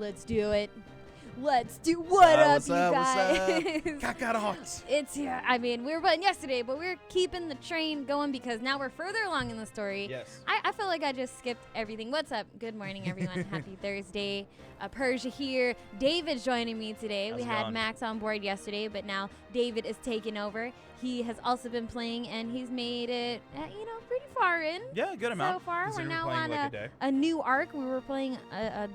Let's do it. Let's do what up, you guys? Kakarot. It's here. I mean, we were playing yesterday, but we're keeping the train going because now we're further along in the story. Yes. I feel like I just skipped everything. What's up? Good morning, everyone. Happy Thursday. Persia here. David's joining me today. How's we it had going? Max on board yesterday, but now David is taking over. He has also been playing, and he's made it, pretty far in. Yeah, good amount. So far, we're Considering now playing on like a day. a new arc. We were playing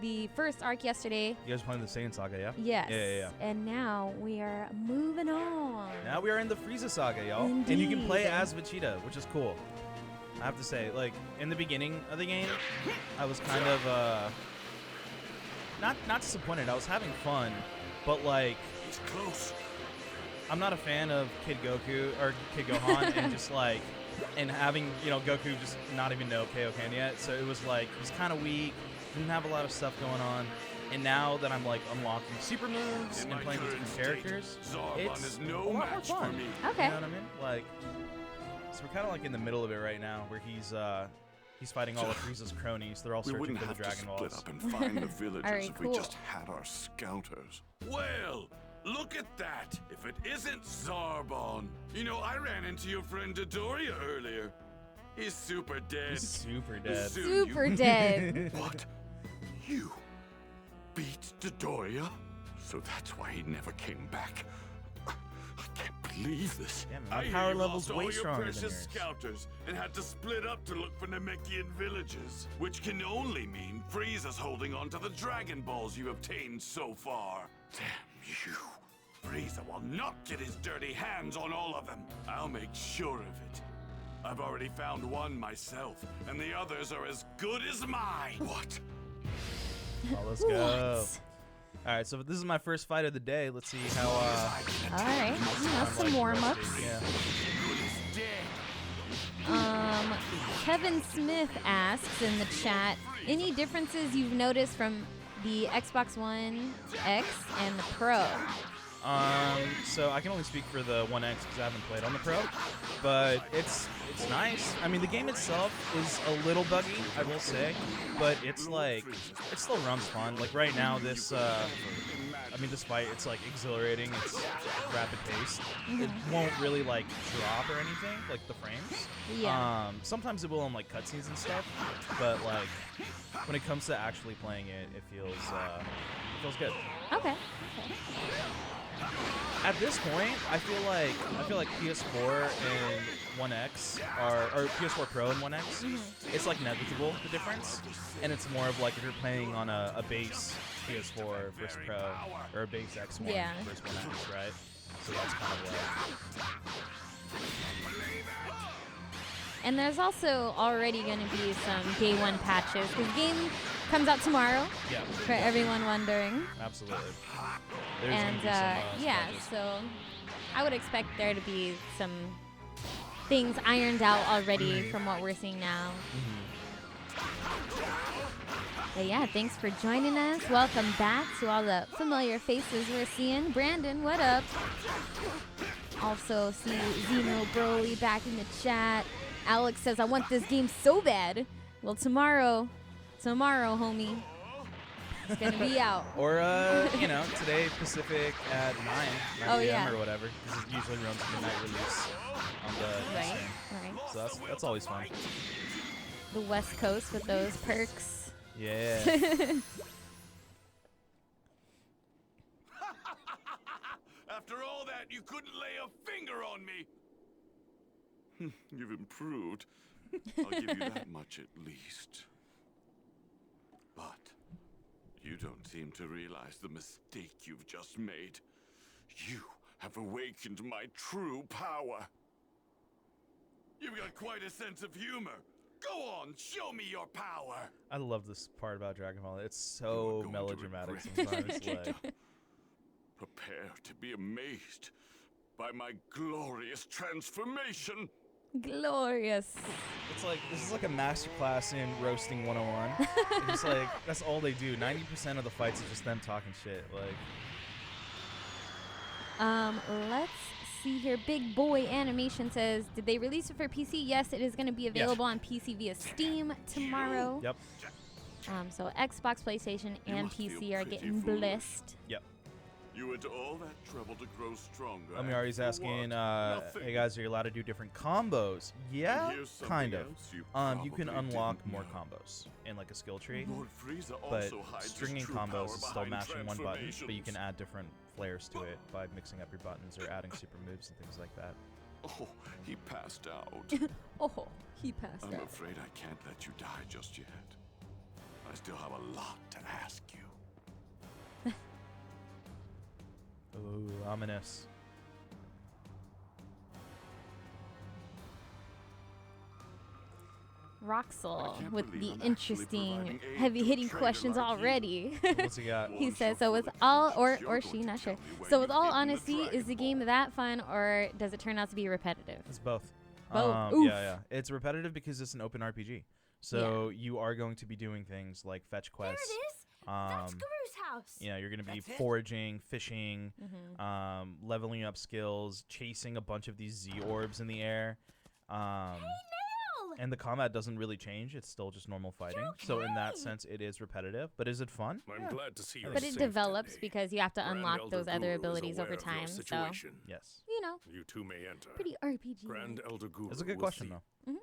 the first arc yesterday. You guys playing the Saiyan Saga, yeah? Yes. Yeah. And now we are moving on. Now we are in the Frieza Saga, y'all. Indeed. And you can play as Vegeta, which is cool. I have to say, like, in the beginning of the game, I was kind of, not disappointed. I was having fun, but, like, He's close. I'm not a fan of Kid Goku, or Kid Gohan, and just, like, and having, Goku just not even know Kaioken yet. So it was, like, he's kind of weak, didn't have a lot of stuff going on. And now that I'm, like, unlocking super moves and playing with different characters, it's no a lot more match fun. for me. Okay. You know what I mean? Like, so we're kind of, like, in the middle of it right now, where he's fighting all of Frieza's cronies. They're all We searching wouldn't for the have to Dragon split Balls. up and find the villagers Alright, if cool. we just had our scouters. Well, look at that. If it isn't Zarbon. I ran into your friend Dodoria earlier. He's super dead. He's super dead. Soon you- Super dead. What? You beat Dodoria? So that's why he never came back. I can't believe this. Yeah, man, my I hear power you level's lost way all your stronger than precious yours. scouters and had to split up to look for Namekian villages, which can only mean Frieza's holding on to the Dragon Balls you obtained so far. Damn you. Frieza will not get his dirty hands on all of them. I'll make sure of it. I've already found one myself, and the others are as good as mine. What? Oh, let's go. All right, so this is my first fight of the day. Let's see how. All right. Some warm-ups. Yeah. Kevin Smith asks in the chat, any differences you've noticed from the Xbox One X and the Pro? So I can only speak for the One X because I haven't played on the Pro, but it's nice. I mean, the game itself is a little buggy, I will say, but it's like it still runs fun. Like right now, this fight, it's like exhilarating. It's rapid paced. It won't really like drop or anything, like the frames. Yeah. Sometimes it will in like cutscenes and stuff, but like when it comes to actually playing it, it feels good. Okay. At this point, I feel like PS4 and One X or PS4 Pro and One X, it's like negligible, the difference, and it's more of like if you're playing on a base PS4 versus Pro or a base X1 versus One X, right? So that's kind of like. And there's also already going to be some day one patches because the game comes out tomorrow. Yeah. For everyone wondering. Absolutely. There's And gonna be some, patches. so I would expect there to be some things ironed out already from what we're seeing now. But yeah, thanks for joining us. Welcome back to all the familiar faces we're seeing. Brandon, what up? Also see Zeno Broly back in the chat. Alex says, I want this game so bad. Well, tomorrow, homie, it's going to be out. Or, today Pacific at 9 p.m. or whatever. This is usually runs midnight release on the Right, stream. right. So that's always fun. The West Coast with those perks. Yeah. After all that, you couldn't lay a finger on me. You've improved. I'll give you that much at least. But you don't seem to realize the mistake you've just made. You have awakened my true power. You've got quite a sense of humor. Go on, show me your power. I love this part about Dragon Ball. It's You are so going to melodramatic regret sometimes. Like, Prepare to be amazed by my glorious transformation. Glorious. this is like a masterclass in roasting 101. It's just like that's all they do. 90% of the fights is just them talking shit. Like, Let's see here. Big Boy Animation says, did they release it for PC? Yes, it is going to be available on PC via Steam tomorrow. yep. So Xbox, PlayStation, and must feel PC are pretty getting foolish. blessed. Yep. You went to all that trouble to grow stronger. Amiari's and for asking, what? hey guys, are you allowed to do different combos? Yeah, And here's something kind of. else you You can probably unlock didn't more know. combos in like a skill tree, Lord Frieza but also hides his stringing true combos power is still behind mashing one button, but you can transformations. add different flares to it by mixing up your buttons or adding super moves and things like that. Oh, he passed out. Oh, he passed I'm out. afraid I can't let you die just yet. I still have a lot to ask you. Ooh, ominous. Roxel can't with believe the I'm actually interesting, providing aid heavy-hitting to a questions traitor like you. already. What's he got? He Once says, you're so with fully all, conscious, or you're she, going to not sure. tell me where So with you've all hidden the honesty, is the Dragon game Ball. that fun, or does it turn out to be repetitive? It's both. Both. Yeah, Oof. yeah. It's repetitive because it's an open RPG. So you are going to be doing things like fetch There quests. it is. That's Um, Guru's house. you know, you're going to be That's it? foraging, fishing, Mm-hmm. leveling up skills, chasing a bunch of these Z orbs in the air. Nail! And the combat doesn't really change. It's still just normal fighting. So in that sense, it is repetitive. But is it fun? I'm glad to see you're But it safe, develops Dendy. because you have to Grand unlock Elder those other Guru is abilities aware over of your time. So, situation. Yes. you know, You too may enter. pretty RPG. Grand Elder Guru. That's a good will question, see- though. Mhm.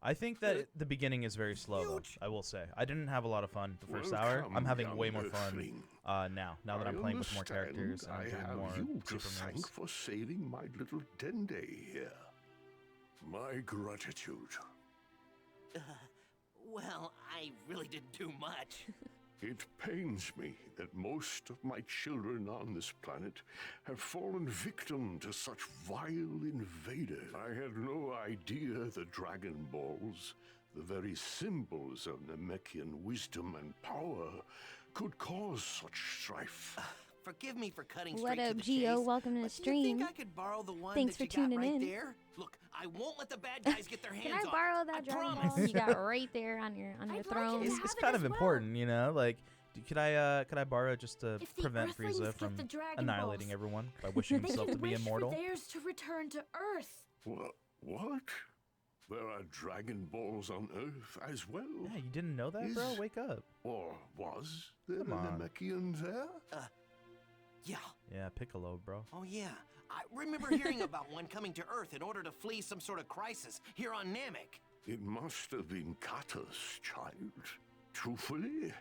I think that the beginning is very slow, though, Huge. I will say. I didn't have a lot of fun the first hour. Welcome, I'm having young way more fun Earthling. now that I'm playing with more characters and I'm I doing have more you to super thank moves. for saving my little Dende here. My gratitude. Well, I really didn't do much. It pains me that most of my children on this planet have fallen victim to such vile invaders. I had no idea the Dragon Balls, the very symbols of Namekian wisdom and power, could cause such strife. Forgive me for cutting What straight to up, the Gio? chase, Welcome to the but do you think stream. I could borrow the one Thanks that for you got tuning right in. there? Look, I won't let the bad guys get their hands Can I on borrow it. that I Dragon promise. Ball you got right there on your I'd like it throne? to It's, have it's it kind as of well. important, you know? Like, could I borrow just to If the prevent Earthlings Frieza get from the Dragon annihilating Balls, everyone by wishing They himself can to be wish immortal? for theirs to return to Earth. What? There are Dragon Balls on Earth as well? Yeah, you didn't know that, bro? Is- Wake up. Or was there Come a on. Namekian there? Yeah. Yeah, Piccolo, bro. Oh, yeah. I remember hearing about one coming to Earth in order to flee some sort of crisis here on Namek. It must have been Kata's child. Truthfully,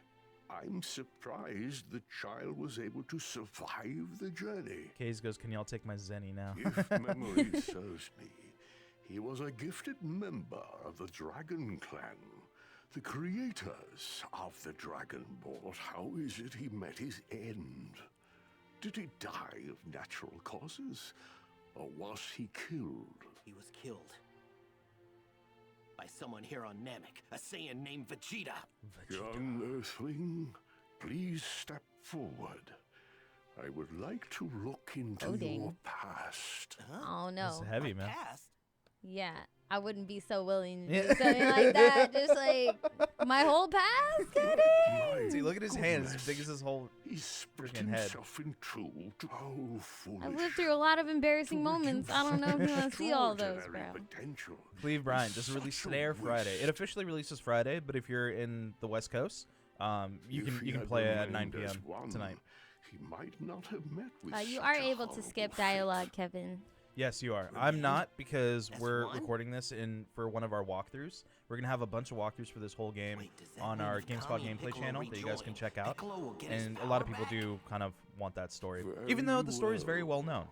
I'm surprised the child was able to survive the journey. Kaze goes, can y'all take my Zenny now? If memory serves me, he was a gifted member of the Dragon Clan, the creators of the Dragon Ball. How is it he met his end? Did he die of natural causes, or was he killed? He was killed by someone here on Namek, a Saiyan named Vegeta. Young Earthling, please step forward. I would like to look into Oh, dang. your past. Oh That's no. heavy, My man. past? Yeah, I wouldn't be so willing to Yeah. do something like that. Just like my whole past, Daddy. My See, look at his hand. It's as big goodness. as his whole... He split freaking head. himself in two. How foolish. I've lived through a lot of embarrassing To moments. I reduce don't know if you want to see all those, extraordinary bro. potential. Cleve Bryan is just released such a today or Friday. It waste. officially releases Friday, but if you're in the West Coast, you If he can had play it at 9 remained as p.m. one, tonight. He might not have met with You such are a able to horrible skip fate. dialogue, Kevin. Yes, you are. I'm not because That's we're one? recording this for one of our walkthroughs. We're gonna have a bunch of walkthroughs for this whole game Wait, does that on mean our if GameSpot Tommy and gameplay Piccolo channel that you guys can rejoin, check out. Piccolo will get his And a lot of power people back? do kind of want that story, Very even though the story is very well. well known.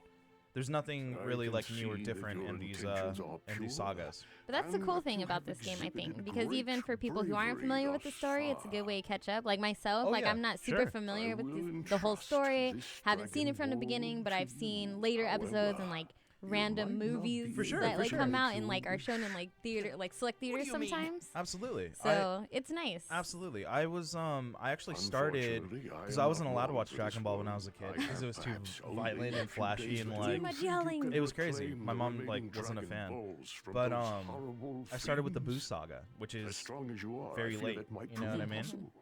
There's nothing I really can like new or see that different your in these intentions are pure. sagas. But that's the And cool that thing you about have this game, I think, exhibited because great even for people who aren't bravery familiar with the thus story, it's a good far. way to catch up. Like myself, Oh, like yeah, I'm not sure. super familiar I with will the whole entrust story. this Haven't seen it from the Dragon beginning, Ball but to I've seen you. later episodes and However, like you random might not movies be For sure, that for like sure. come out able and to like are shown in like theater, like select theaters do you mean? sometimes. Absolutely. So it's nice. Absolutely. I actually started Unfortunately, because am I wasn't not allowed to one watch for Dragon this Ball when I one. was a kid I because it have was too perhaps only violent a and few flashy days and to like live. much Think you yelling. can It was crazy. reclaim My the mom, remaining like, wasn't a Dragon fan. Balls from But those horrible I started with the Boo fiends. Saga, which As is strong as you are, very I feel late, it might you know prove what I mean? impossible.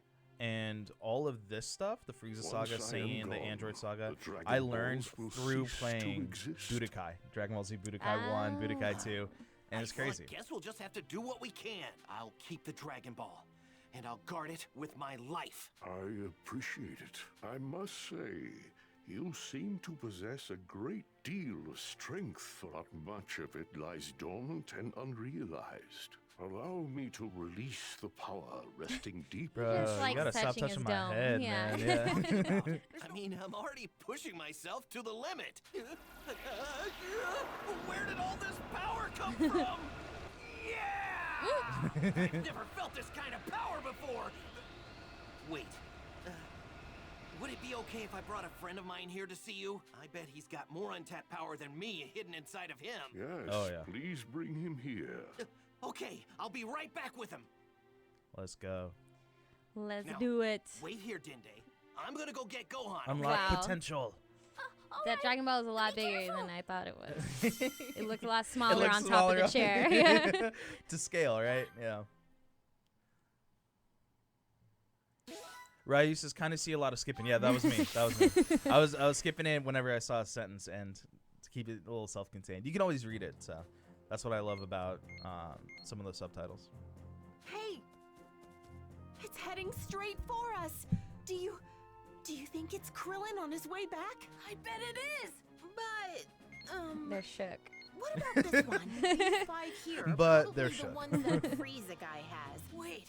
and all of this stuff, the Frieza Saga, Once I am Saiyan, the gone, Android Saga, the Dragon I learned Balls will through cease to playing exist. Budokai, Dragon Ball Z Budokai 1, Budokai 2. and it's crazy. I guess we'll just have to do what we can. I'll keep the Dragon Ball, and I'll guard it with my life. I appreciate it. I must say, you seem to possess a great deal of strength, but much of it lies dormant and unrealized. Allow me to release the power resting deep. Bro, Just you like gotta stop touching his touching my dome. head, Yeah. man. Yeah. I mean, I'm already pushing myself to the limit. Where did all this power come from? Yeah! I've never felt this kind of power before. Wait. Would it be okay if I brought a friend of mine here to see you? I bet he's got more untapped power than me hidden inside of him. Yes, Oh, yeah. please bring him here. Okay, I'll be right back with him. Let's go. Let's Now, do it. Wait here, Dende. I'm gonna go get Gohan. Unlock Wow. potential. That Dragon Ball is a lot bigger than I thought it was. It looked a lot It smaller looks on top smaller of the chair. to scale, right? Yeah. Right, I used to kind of see a lot of skipping. Yeah, that was me. That was me. I was skipping it whenever I saw a sentence, and to keep it a little self-contained. You can always read it, so that's what I love about some of the subtitles. Hey! It's heading straight for us. Do you think it's Krillin on his way back? I bet it is. But They're shook. what about this one? These 5 here are But probably they're the shook. ones that Frieza guy has. Wait.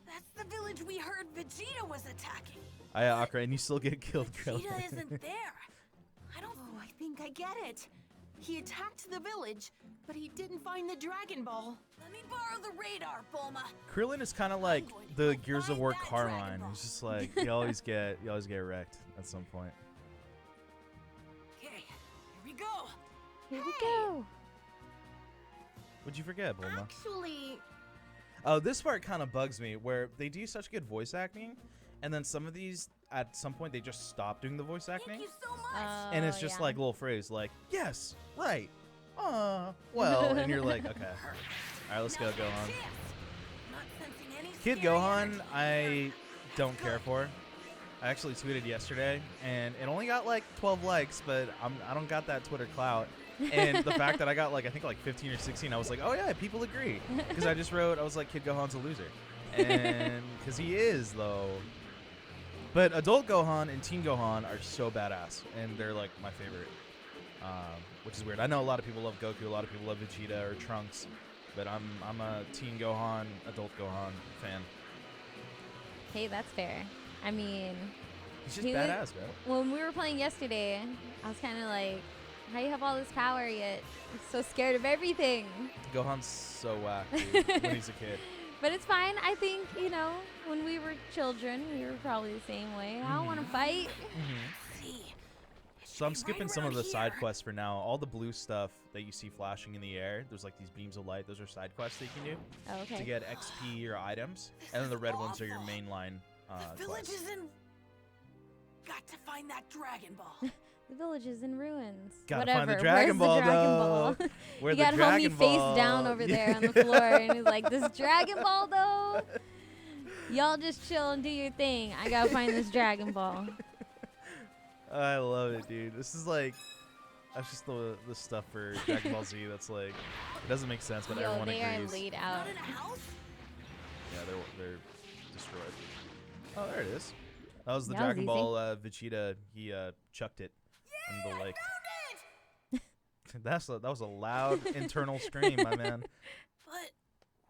That's the village we heard Vegeta was attacking. Akra, and you still get killed, Krillin. Vegeta isn't there. I think I get it. He attacked the village, but he didn't find the Dragon Ball. Let me borrow the radar, Bulma. Krillin is kind of like the Gears of War Carmine. He's just like you always get wrecked at some point. Okay, here we go. Here we go. What'd you forget, Bulma? Actually, Oh, this part kind of bugs me, where they do such good voice acting, and then some of these, at some point, they just stop doing the voice acting, thank you so much. and it's just like a little phrase, like, yes, right, well, and you're like, okay. All right, let's go, Gohan. Kid Gohan, I don't care for. I actually tweeted yesterday, and it only got like 12 likes, but I don't got that Twitter clout. And the fact that I got like, I think like 15 or 16, I was like, oh yeah, people agree. Because I just wrote, I was like, Kid Gohan's a loser. And because he is, though. But adult Gohan and teen Gohan are so badass, and they're like my favorite, which is weird. I know a lot of people love Goku, a lot of people love Vegeta or Trunks, but I'm a teen Gohan, adult Gohan fan. Hey, that's fair. I mean, He's just He was- badass, bro. when we were playing yesterday, I was kind of like, how you have all this power yet you're so scared of everything? Gohan's so whack, dude, when he's a kid. But it's fine. I think, when we were children, we were probably the same way. I don't want to fight. So I'm skipping some of the side quests for now. All the blue stuff that you see flashing in the air, there's like these beams of light. Those are side quests that you can do Oh, okay. to get XP or items. And then the red ones are your mainline The village quests. is in. Got to find that Dragon Ball. The village is in ruins. Gotta Whatever. find the Dragon Ball, Where's the Dragon though. Ball? Where You the got Dragon homie Ball. face down over there on the floor, and he's like, "This Dragon Ball, though. Y'all just chill and do your thing. I gotta find this Dragon Ball." I love it, dude. This is like, that's just the stuff for Dragon Ball Z that's like, it doesn't make sense, but Yo, everyone they are agrees. laid out. Not in a house? Yeah, they're destroyed. Oh, there it is. That was the That was Dragon easy. Ball Vegeta. He chucked it in the lake. That was a loud internal scream, my man. But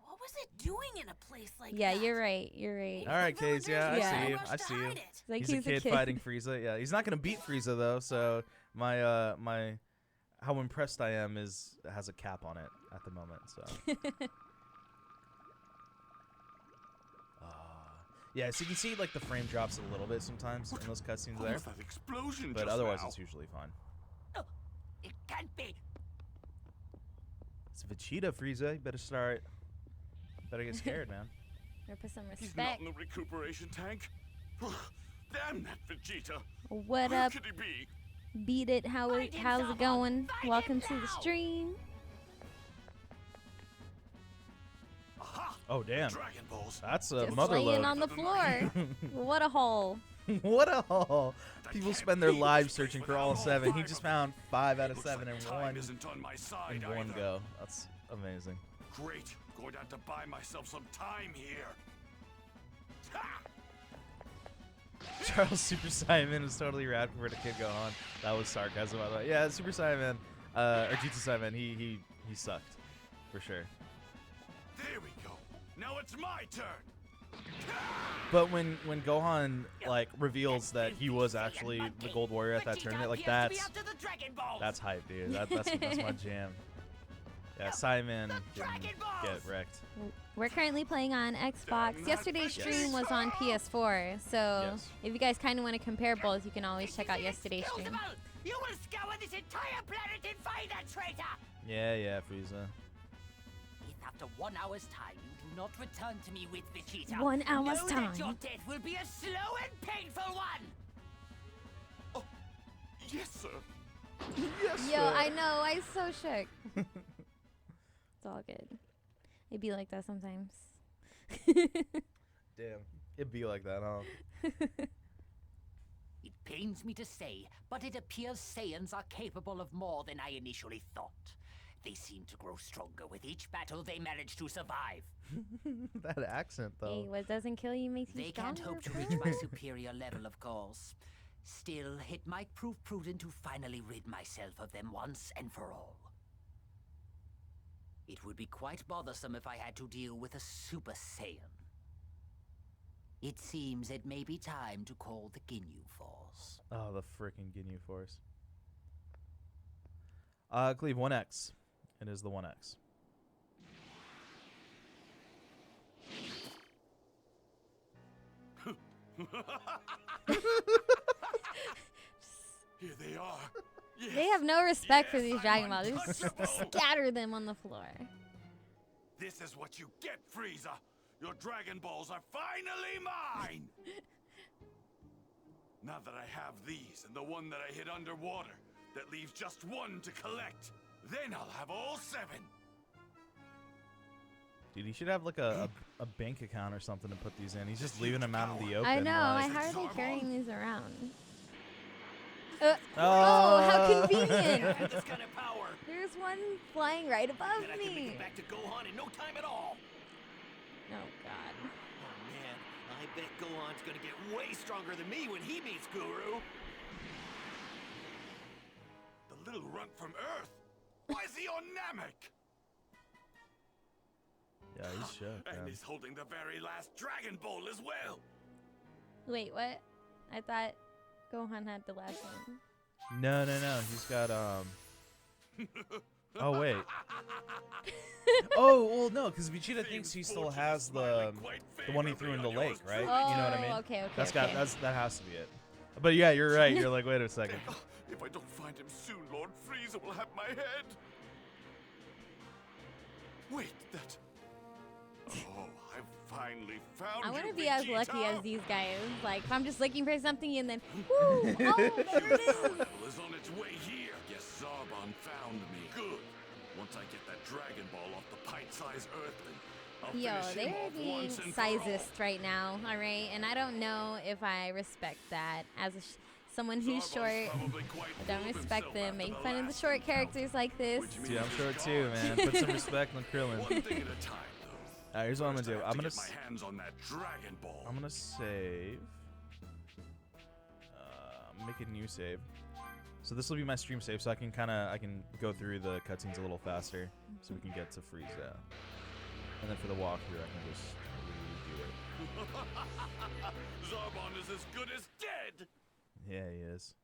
what was it doing in a place like Yeah, that? you're right. You're right. All right, Case. Yeah, Yeah. I see you. Rushed I to see you. hide it. It's like He's a kid fighting Frieza. Yeah, he's not gonna beat Frieza though. So my my how impressed I am has a cap on it at the moment. So. Yeah, so you can see like the frame drops a little bit sometimes in those cutscenes What there, was that explosion but just otherwise now? it's usually fine. It can't be. It's Vegeta, Frieza. You better get scared, man. Or put some He's not respect. in the recuperation tank. Damn that Vegeta. What Where up? could he be? Beat it. How's it going? Welcome to the stream. Aha! Oh damn, Dragon Balls. that's a Just mother laying load. on the floor. What a hole. What a haul! People spend their lives searching for all 7. He just found 5 out of 7 in Time one isn't on my side in one either. go. That's amazing. Great. Going to have to buy myself some time here. Ha! Charles Super Saiyan is totally rad for the kid Gohan. That was sarcasm, by the way. Yeah, Super Saiyan, or Jutsu Saiyan, he sucked, for sure. There we go. Now it's my turn. But when Gohan like reveals that he was actually the Gold Warrior at that tournament, like that's hype, dude. That's my jam. Yeah, Simon didn't get wrecked. We're currently playing on Xbox. Yesterday's stream was on PS4, so Yes. if you guys kind of want to compare both, you can always check out yesterday's stream. You will scour this entire planet and find that traitor! Yeah, Frieza. If after 1 hour's time you do not return to me with Vegeta, 1 hour's know time. that your death will be a slow and painful one! Oh, yes, sir. Yes. Yo, I know, I'm so shook. It's all good. It'd be like that sometimes. Damn, it'd be like that, huh? It pains me to say, but it appears Saiyans are capable of more than I initially thought. They seem to grow stronger with each battle they manage to survive. That accent, though. Hey, what doesn't kill you makes you They stronger. can't hope to reach my superior level, of course. Still, it might prove prudent to finally rid myself of them once and for all. It would be quite bothersome if I had to deal with a Super Saiyan. It seems it may be time to call the Ginyu Force. Oh, the freaking Ginyu Force. Cleve, 1X. It is the 1X. Here they are. Yes. They have no respect for Yes, these I'm Dragon Balls. They just untouchable. scatter them on the floor. This is what you get, Frieza. Your Dragon Balls are finally mine. Now that I have these and the one that I hid underwater, that leaves just one to collect, then I'll have all 7. Dude, he should have like a bank account or something to put these in. He's just leaving them out in the open. I know. I like- hardly carrying these around. Oh. How convenient! I have this kind of power. There's one flying right above And I can make me. it back to Gohan in no time at all. Oh God. Oh man, I bet Gohan's gonna get way stronger than me when he meets Guru. The little runt from Earth. Why is he on Namek? Yeah, he's shook, And man. he's holding the very last Dragon Ball as well. Wait, what? I thought Gohan had the last one. No. He's got Oh wait. Oh well, no, because Vegeta thinks he still has the one he threw in the lake, right? You know what I mean? Okay. That has to be it. But yeah, you're right. You're like, wait a second. If I don't find him soon, Lord Frieza will have my head. Wait, that. Oh, I've finally found I you, want to be as Vegeta. lucky as these guys. Like, if I'm just looking for something and then, whoo, oh, there it is. Battle is on its way here. Guess Zarbon found me. Good. Once I get that Dragon Ball off the pint-sized Earthling, I'll Yo, finish him they're off being once and for all. sizist right now, all right? And I don't know if I respect that as someone who's Zarbon's short. probably quite I don't full of respect himself them. after Make the fun of the last short encounter. characters like this. Which means Dude, I'm he's short gone. too, man. Put some respect on Krillin. One thing at a time, though. Alright, here's what I'm First, gonna I do. have I'm to gonna get my hands on that Dragon Ball. I'm gonna save. Make a new save. So this will be my stream save, so I can go through the cutscenes a little faster, so we can get to Frieza. And then for the walkthrough, I can just redo it. Zarbon is as good as dead. Yeah, he is.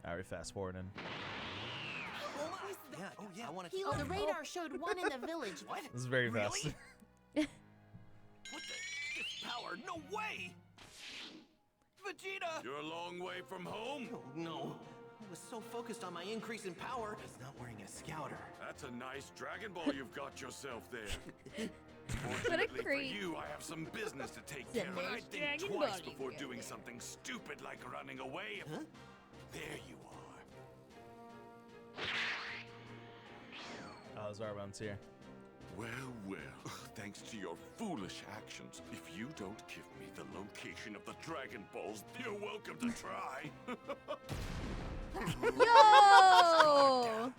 Alright, fast forwarding. I want Oh, the radar showed one in the village. What? This is very fast. Really? What the? This power? No way! Vegeta! You're a long way from home. Oh, no. I was so focused on my increase in power, I was not wearing a scouter. That's a nice Dragon Ball you've got yourself there. What a Fortunately for creep. you, I have some business to take It's a care of, and I nice think Dragon twice Ball before you've doing got. something stupid like running away. Huh? There you are. Oh, Zarbon's here. Well, well, thanks to your foolish actions, if you don't give me the location of the Dragon Balls, you're welcome to try. Yo!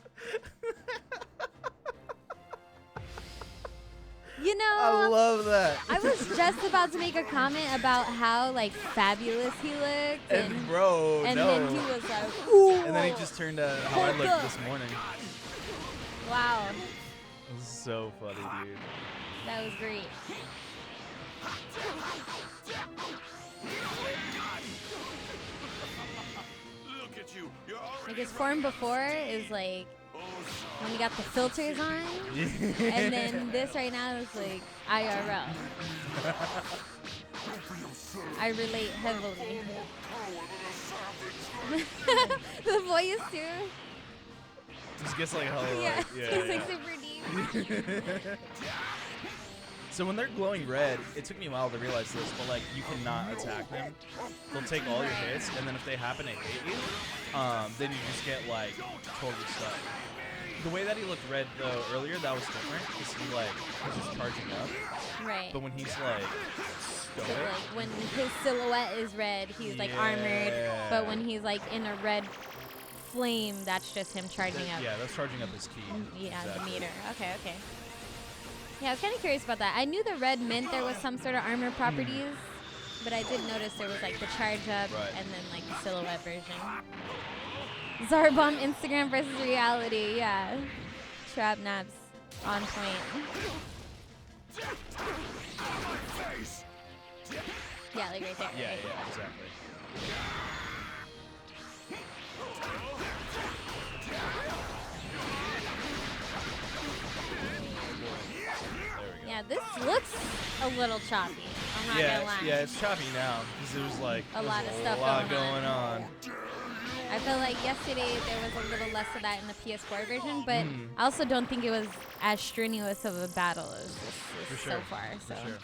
know. I love that. I was just about to make a comment about how like fabulous he looked, And bro, and no. then he was like, ooh. And then he just turned to how I Hold looked up. this morning. Wow, It was so funny, dude. that was great. Look at you. You're already Like his form before is like Oh, when he got the filters on, and then this right now is like IRL. I relate heavily. The voice too. Just gets like hella Yeah, like, it's like super deep. So when they're glowing red, it took me a while to realize this, but like you cannot attack them. They'll take all your hits, and then if they happen to hit you, then you just get like totally stuck. The way that he looked red though earlier, that was different, because he like was just charging up. Right. But when he's like So stoic, like when his silhouette is red, he's like armored. But when he's like in a red flame, that's just him charging up. yeah, that's charging up his ki. Yeah, Exactly. the meter. Okay, okay. Yeah, I was kind of curious about that. I knew the red meant there was some sort of armor properties, but I did notice there was like the charge up Right. and then like the silhouette version. Zarbomb Instagram versus reality. Yeah. Trap naps on point. Yeah, like right there. Yeah, right? yeah, exactly. There we go. Yeah, this looks a little choppy. I'm not gonna lie. Yeah, it's choppy now because there was like A lot of there's stuff a lot going going on. I feel like yesterday there was a little less of that in the PS4 version, but Mm. I also don't think it was as strenuous of a battle as For this sure. so far. So For sure.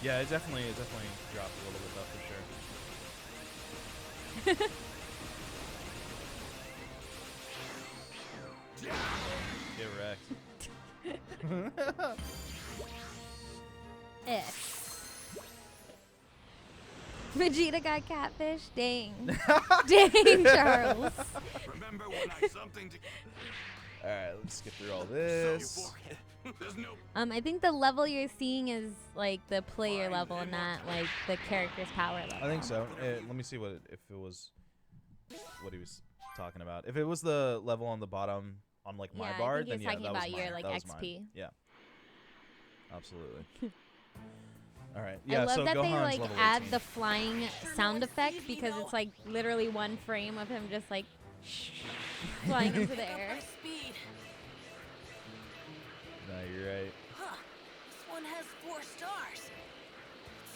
Yeah, it definitely dropped a little bit though, for sure. Get wrecked. Vegeta got catfish. Dang, dang, Charles. remember when I something to All right, let's skip through all sell you this. for? There's no I think the level you're seeing is like the player level, not like the character's power level. I think so. Let me see if it was what he was talking about. If it was the level on the bottom on like my Yeah, I bar, think then he's yeah, talking that was about your, mine. like, That was XP. mine. Yeah, absolutely. All right. I Yeah. love so that they Gohan's like level add 18. the flying sound effect because it's like literally one frame of him just like flying into the air. Speed. No, you're right. Huh. This one has 4 stars.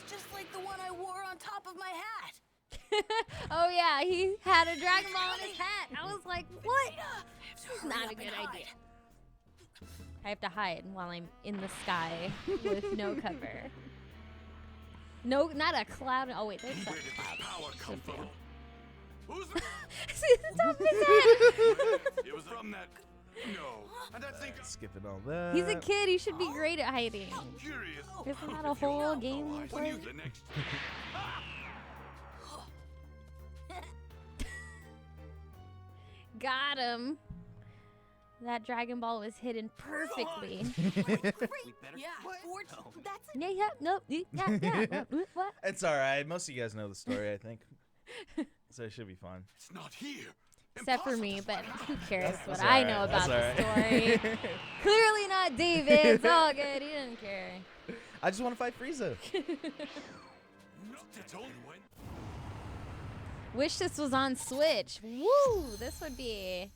It's just like the one I wore on top of my hat. Oh yeah, he had a Dragon Ball in his hat. I was like, what? This is not a good idea. I have to hide while I'm in the sky with no cover. No, not a cloud. Oh wait, there's some Where did this clouds. power come So from? fair. Who's the See the top of his head. It was from that. No. And that thing. Skipping all that. He's a kid. He should be great at hiding. I'm curious. Isn't that a whole game? When you the next. Got him. That Dragon Ball was hidden perfectly. We better. Yeah, Oh. that's Yeah, yeah, nope, yeah. What? It's all right. Most of you guys know the story, I think. So it should be fun. It's not here. Except for me, but who cares what That's I all know right, about that's the all story? right. Clearly not David. It's all good. He didn't care. I just want to fight Frieza. It's only when. Wish this was on Switch. Woo! This would be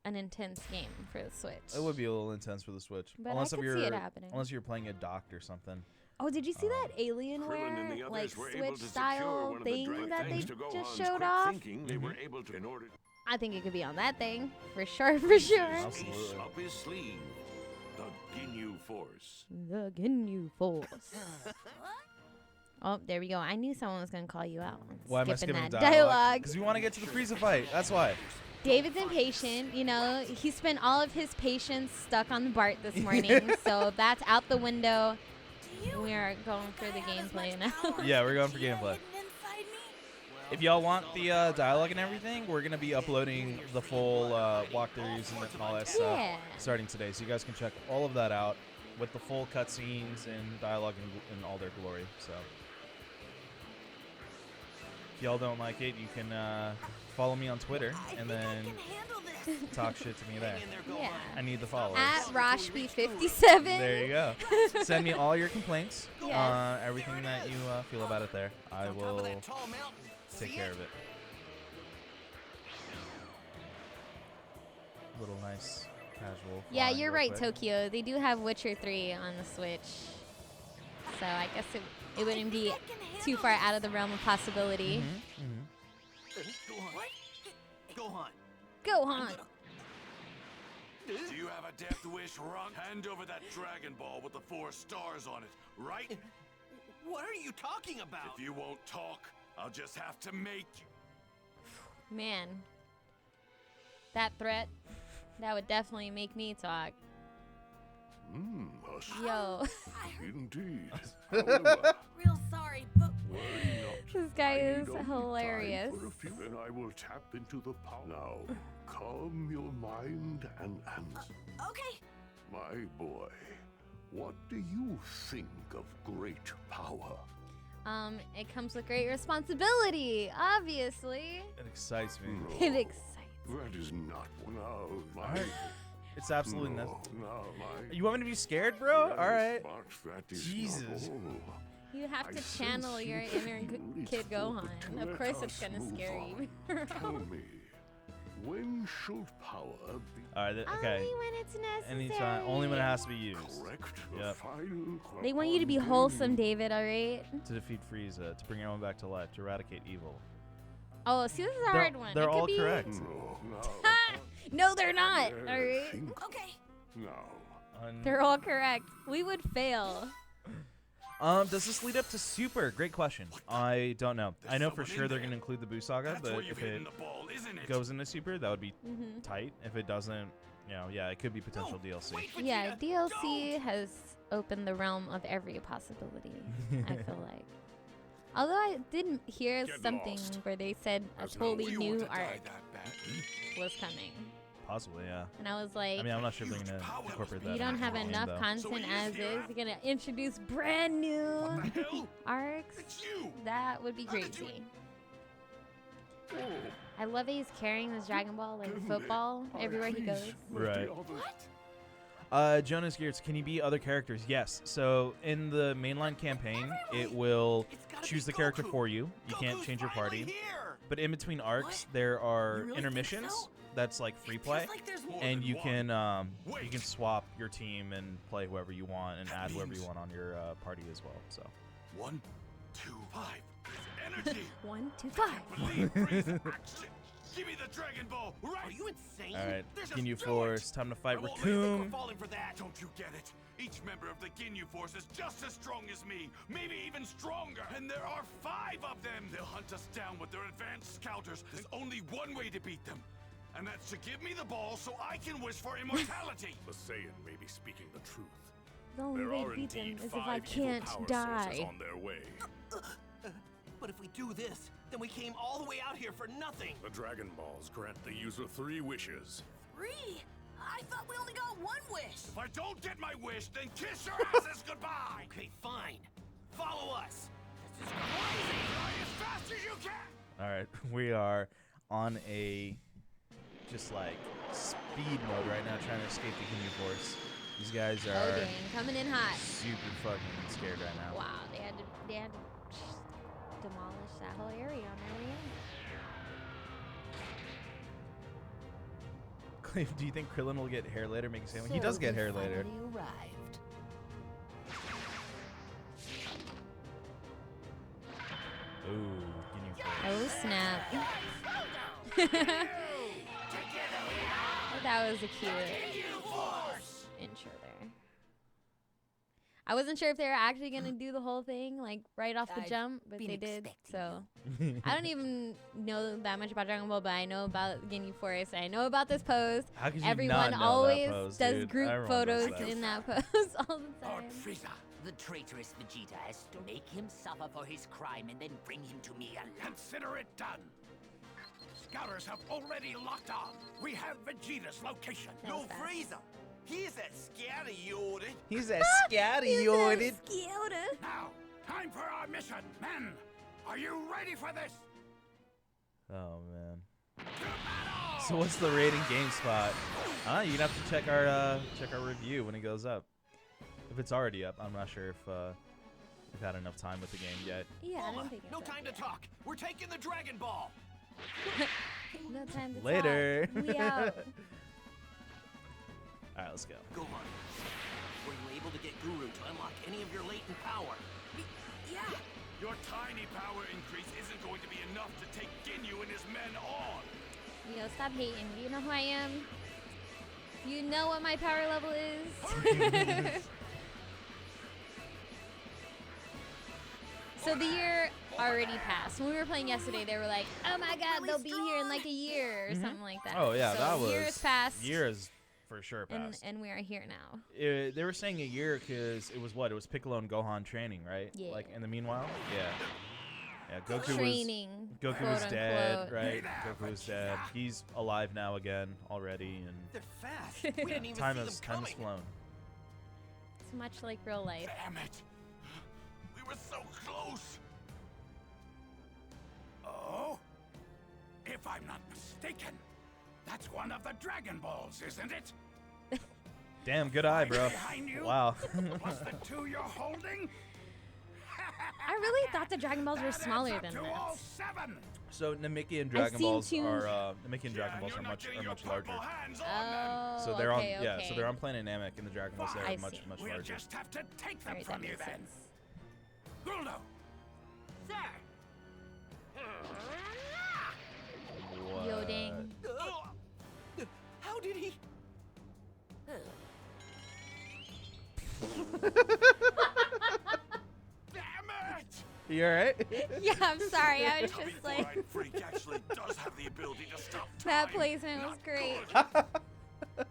an intense game for the Switch. It would be a little intense for the Switch, But unless I if could you're see it happening. unless you're playing a docked or something. Oh, did you see that Krillin and the Alienware others like were able Switch to secure style one of the thing Drake that they thanks to just Gohan's showed quick off? thinking, they were able to, in order I think it could be on that thing for sure, for sure. Absolutely. ace up his sleeve, the Ginyu Force. The Ginyu Force. Oh, there we go. I knew someone was gonna call you out. Why am I Skipping skipping that dialogue? Because we want to get to the Frieza fight. That's why. David's impatient. You know, he spent all of his patience stuck on the BART this morning, so that's out the window. We are going for the gameplay now. Yeah, we're going for gameplay. If y'all want the dialogue and everything, we're gonna be uploading the full walkthroughs and all that stuff Yeah. starting today, so you guys can check all of that out with the full cutscenes and dialogue in all their glory. So if y'all don't like it, you can follow me on Twitter and then talk shit to me there. Yeah. I need the followers. At Roshby57. There you go. Send me all your complaints, Yes. everything that you feel about it there. I will take care of it. Little nice casual. Yeah, flying you're real right, quick. Tokyo. They do have Witcher 3 on the Switch. So I guess it wouldn't be too far out of the realm of possibility. Gohan. Gohan. Do you have a death wish, Run? Hand over that Dragon Ball with the 4 stars on it, right? What are you talking about? If you won't talk, I'll just have to make you. Man. That threat, that would definitely make me talk. Yo. Indeed. However, Real sorry, but worry not. This guy I is need only hilarious. time for a few, then I will tap into the power. Now, calm your mind and answer. okay. My boy, what do you think of great power? It comes with great responsibility, obviously. It excites me. It excites. That is not no, my. Alright. It's absolutely no, nothing. no, my. You want me to be scared, bro? Yes, All right. but that is Jesus. not all. You have I to channel sense your you inner feel it kid for Gohan. the Of let course us it's gonna move scare on. you. Tell me, when should power be All right. Okay. Only when it's necessary. Anytime. Only when it has to be used. correct? The Yep. final They want you to be upon wholesome, day. David, alright? To defeat Frieza, to bring everyone back to life, to eradicate evil. Oh, see, this is a They're- hard one. they're It could all be- correct. No, Ha! No, they're not, Yes, alright? think Okay. now. They're all correct. We would fail. Does this lead up to Super? Great question. I don't know. I know for sure they're going to include the Boo Saga, That's but where you've if it hidden the ball, isn't it? goes into Super, that would be Mm-hmm. tight. If it doesn't, yeah, it could be potential DLC. Wait, Yeah, Vegeta, DLC don't! has opened the realm of every possibility, I feel like. Although I did hear Get something lost. where they said a As no totally You want new to die arc that badly? was coming. Possibly, yeah. And I was like, I mean, I'm not sure if they're going to incorporate that. you don't into have the game, enough though. content So as is is. here. You're going to introduce brand new What the hell? arcs. It's you! That would be How did you- crazy. Oh, I love that he's carrying this Dragon Ball like football everywhere he goes. Right. What? Jonas Geertz, can you be other characters? Yes. So in the mainline campaign, it will It's gotta choose be the character Goku. for you. You can't Goku's change your finally party. here. But in between arcs, What? there are You really think intermissions. so? That's like free play, Feels like there's more and than you one. can you Wait. can swap your team and play whoever you want and That add whoever you means- want on your party as well. So 1, 2, 5. Energy! 1, 2, 5. Believe Frieza! Action! Give me the Dragon Ball, right? Are you insane? all right, There's a Ginyu do Force, time to fight I won't let you think Raccoon. We're falling for that. Don't you get it? Each member of the Ginyu Force is just as strong as me, maybe even stronger. And there are 5 of them. They'll hunt us down with their advanced scouters. There's only one way to beat them, and that's to give me the ball so I can wish for immortality. The Saiyan may be speaking the truth. The only There way are to beat them indeed is if 5 I evil can't power sources die. on their way. But if we do this, then we came all the way out here for nothing. The Dragon Balls grant the user 3 wishes. 3? I thought we only got 1 wish. If I don't get my wish, then kiss your asses goodbye. Okay, fine. Follow us. This is Crazy! Fly as fast as you can. All right, we are on a just like speed mode right now, trying to escape the Ginyu Force. These guys Oh are dang, coming in hot. super fucking scared right now. Wow, they had to demolish that whole area on their way in. Cliff, do you think Krillin will get hair later? Make a statement. He does get hair later. Arrived. Ooh, Ginyu Force. Oh snap. That was a cute intro there. I wasn't sure if they were actually gonna do the whole thing like right off the I've jump, but been they did. expecting So I don't even know that much about Dragon Ball, but I know about Ginyu Force. I know about this pose. How could you Everyone not know always that pose, does dude? group Everyone photos does that. in that pose all the Lord time. Frieza, The traitorous Vegeta has to make him suffer for his crime and then bring him to me alive. Consider it done. Scouters have already locked on. We have Vegeta's location. No, Frieza. He's that scatty yorded. He's a scatty yorded. Now, time for our mission. Men, are you ready for this? Oh man. So what's the rating GameSpot? You'd have to check our review when it goes up. If it's already up, I'm not sure if we've had enough time with the game yet. Yeah, I don't think No it's time to talk. We're taking the Dragon Ball. No time to Later. talk. We out. All right, let's go. Gohan, were you able to get Guru to unlock any of your latent power? Yeah. Your tiny power increase isn't going to be enough to take Ginyu and his men on. Yo, stop hating. Do you know who I am? You know what my power level is? So the year already passed. When we were playing yesterday, they were like, "Oh my God, they'll be here in like a year or something like that." Oh yeah, so that was years passed. Years for sure passed. And we are here now. They were saying a year because it was what? It was Piccolo and Gohan training, right? Yeah. Like in the meanwhile, yeah. Yeah, Training. Goku quote was dead, unquote. right? Goku was dead. He's alive now again already, and They're fast. We didn't even time see has them coming. flown. It's much like real life. Damn it. We were so close. Oh? If I'm not mistaken, that's one of the Dragon Balls, isn't it? Damn, good eye, bro. Behind you? Wow. Was the two you're holding? I really thought the Dragon Balls were That smaller adds up than to this. all 7. So Namekian Dragon seen Balls two- are Namekian Dragon Balls You're are not much getting your larger. purple hands on Oh, So they're okay, on yeah. okay. So they're on Planet Namek, and the Dragon Balls there I are much see. much We'll larger. just have to take them Alright, that from you makes then. sense. Guldo, What? Yo, dang. How did he? damn it! You alright? Yeah, I'm sorry. I was Tubby just like, Flying Freak actually does have the ability to stop that time. placement was Not great. good.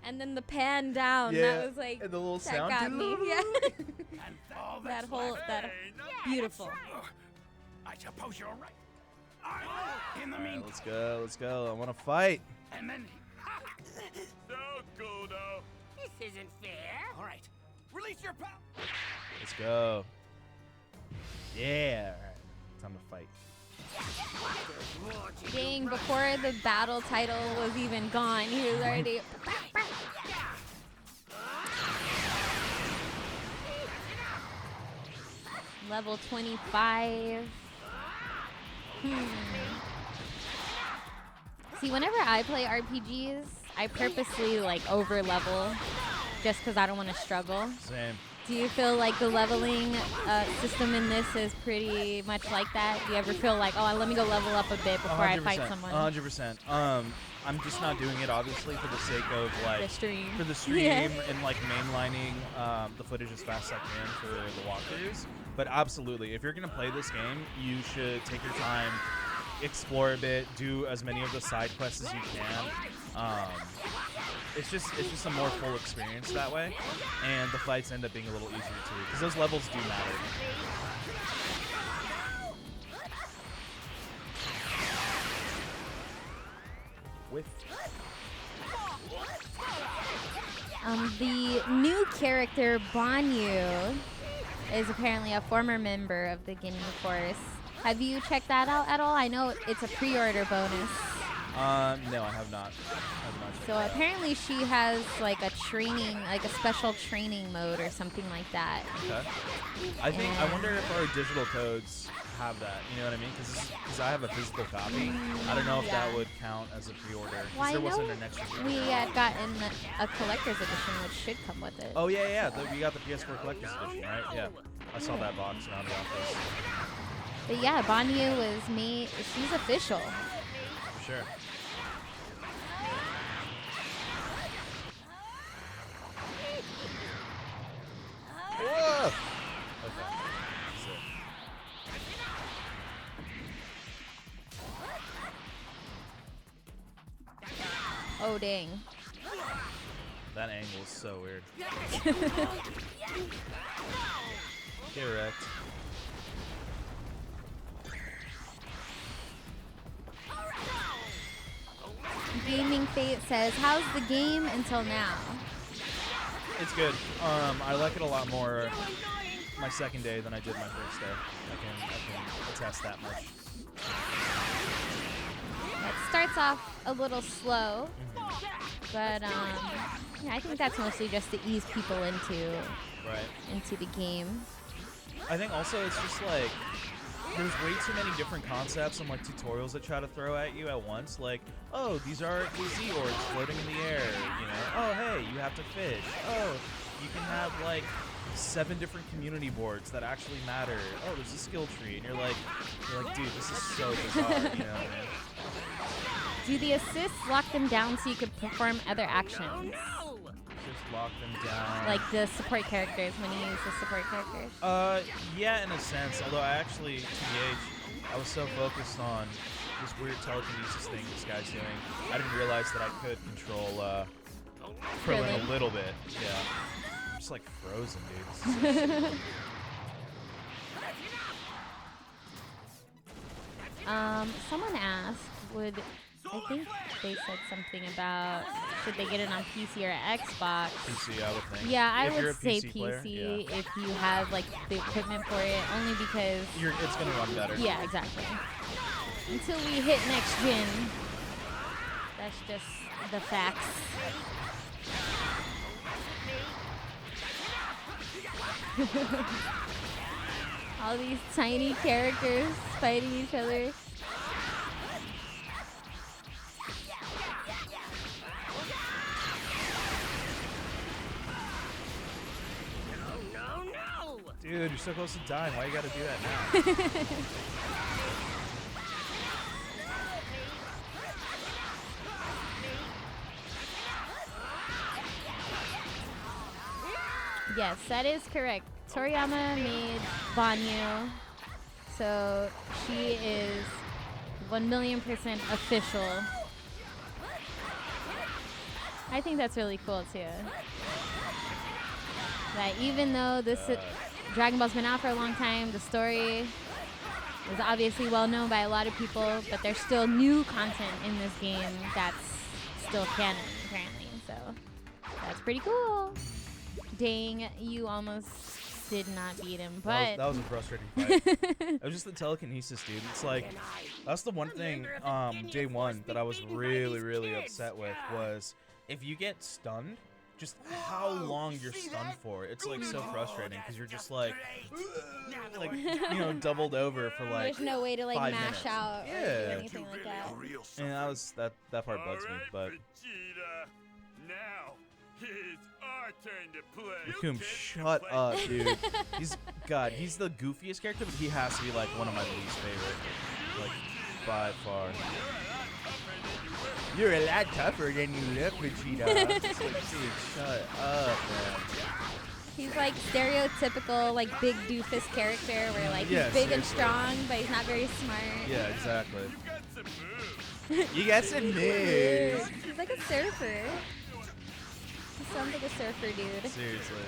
And then the pan down, Yeah, that was like, and the little that sound. got me. Yeah. and all that that's whole, left. that beautiful. I suppose you're right. In the Alright, meantime, let's go. Let's go. I want to fight. and then No, Guldo. This isn't fair. All right, release your power. Let's go. Yeah. All right. Time to fight. Dang, before the battle title was even gone, he was already. Level 25. See, whenever I play RPGs, I purposely like over level just because I don't want to struggle. Same. Do you feel like the leveling system in this is pretty much like that? Do you ever feel like, oh, let me go level up a bit before I fight someone? 100%. I'm just not doing it obviously for the sake of like The stream. for the stream Yeah. and like mainlining the footage as fast as I can for the walkthroughs. But absolutely, if you're gonna play this game, you should take your time, explore a bit, do as many of the side quests as you can. It's just a more full experience that way, and the fights end up being a little easier too, because those levels do matter. With The new character, Banyu, is apparently a former member of the Ginyu Force. Have you checked that out at all? I know it's a pre-order bonus. no, I have not. So apparently she has like a training, like a special training mode or something like that. Okay. I wonder if our digital codes have that. You know what I mean? Because I have a physical copy. I don't know if that Yeah. would count as a pre-order. 'Cause Well, I there know wasn't an extra. we had gotten a collector's edition, which should come with it. Oh yeah. We got the PS4 Collector's Edition, right? Yeah. I saw that box around the office. But yeah, Banyu was made. She's official. For sure. Whoa! Okay. Sick. Oh dang. That angle is so weird. Get wrecked. Gaming Fate says, how's the game until now? It's good. I like it a lot more my second day than I did my first day. I can attest that much. It starts off a little slow, but yeah, I think that's mostly just to ease people into the game. I think also it's just like there's way too many different concepts and like tutorials that try to throw at you at once. Like, oh, these are Z orbs floating in the air. You know, oh hey, you have to fish. Oh, you can have like 7 different community boards that actually matter. Oh, there's a skill tree, and you're like, dude, this is so bizarre. You know. Do the assists lock them down so you can perform other actions? Just lock them down. Like the support characters, when you use the support characters? Yeah, in a sense. Although I actually, TBH, I was so focused on this weird telekinesis thing this guy's doing, I didn't realize that I could control Krillin a little bit. Yeah. I'm just like frozen, dude. This is so stupid. Someone asked, I think they said something about should they get it on PC or Xbox? PC, I would think. Yeah, I If you're would a say PC PC player, yeah. if you have like the equipment for it, only because It's gonna run better. yeah, exactly. Until we hit next gen, that's just the facts. All these tiny characters fighting each other. Dude, you're so close to dying. Why you gotta do that now? Yes, that is correct. Toriyama made Banyu, so she is 1,000,000% official. I think that's really cool too. That even though this Dragon Ball's been out for a long time, the story is obviously well known by a lot of people, but there's still new content in this game that's still canon apparently. So that's pretty cool. Dang, you almost did not beat him, but that was a frustrating fight. It was just the telekinesis, dude. It's like that's the one thing day one that I was really upset with was if you get stunned, just how long you're stunned for. It's like so frustrating because you're just like doubled over for like there's no way to like 5 mash minutes. out or do anything like that. And that part bugs me, but Now it's our turn to play. Goku, shut up, dude. He's the goofiest character, but he has to be like one of my least favorite, like by far. You're a lot tougher than you look, Vegeta. It's like, dude, shut up, man. He's like stereotypical like big doofus character where like Yeah, he's big and seriously. strong, but he's not very smart. Yeah, exactly. You got some moves. You got some moves. He's like a surfer. He sounds like a surfer dude. Seriously.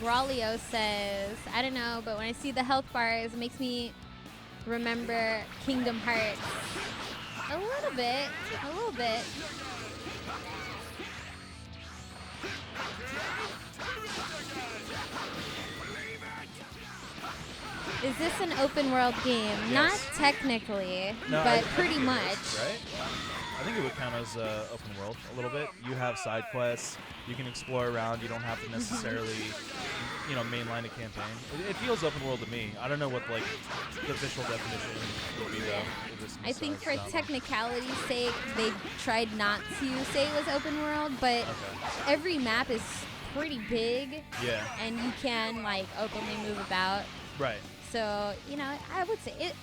Braulio says, I don't know, but when I see the health bars, it makes me remember Kingdom Hearts. A little bit. A little bit. Is this an open world game? Yes. Not technically, No, but I pretty think it much. is, right? I think it would count as open world a little bit. You have side quests. You can explore around. You don't have to necessarily, mainline a campaign. It feels open world to me. I don't know what like the official definition would be though. If this I think for stuff. technicality's sake, they tried not to say it was open world, but every map is pretty big, Yeah. and you can like openly move about. Right. So I would say it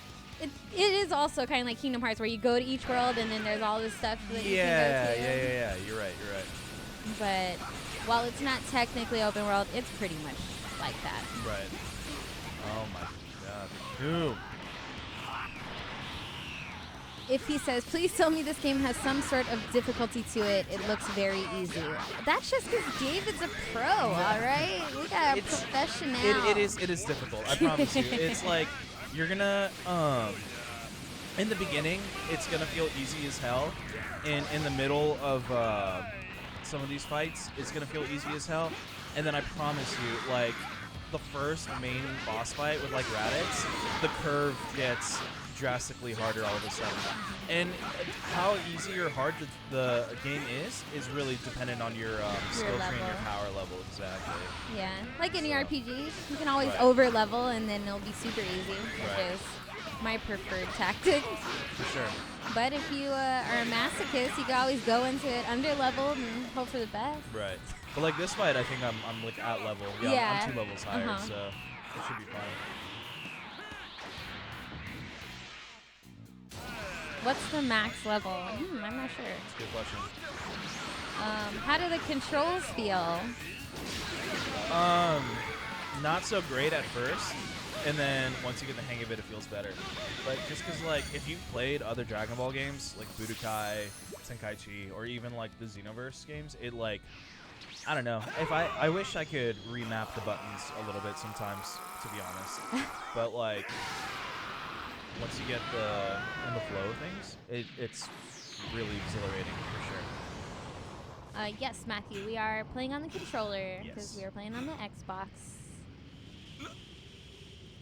is also kind of like Kingdom Hearts, where you go to each world and then there's all this stuff that you can go to. Yeah. You're right. But while it's not technically open world, it's pretty much like that. Right. Oh my god. Dude. If he says, please tell me this game has some sort of difficulty to it, it looks very easy. That's just because David's a pro, all right? We got a professional. It is difficult, I promise you. It's like, you're gonna, in the beginning, it's gonna feel easy as hell. And in the middle of some of these fights, it's gonna feel easy as hell. And then I promise you, like, the first main boss fight with, like, Raditz, the curve gets drastically harder all of a sudden. And how easy or hard the game is really dependent on your skill tree and your power level. Exactly. Yeah, like any RPG, you can always over level and then it'll be super easy, which is my preferred tactic. For sure. But if you are a masochist, you can always go into it under leveled and hope for the best. Right. But like this fight, I think I'm like at level. Yeah, I'm 2 levels higher, so it should be fine. What's the max level? I'm not sure. That's a good question. How do the controls feel? Not so great at first, and then once you get the hang of it, it feels better. But just because, like, if you've played other Dragon Ball games, like Budokai, Tenkaichi, or even, like, the Xenoverse games, it, like, I don't know. If I wish I could remap the buttons a little bit sometimes, to be honest. But, like, once you get in the flow of things, it's really exhilarating for sure. Yes, Matthew, we are playing on the controller because Yes. we are playing on the Xbox.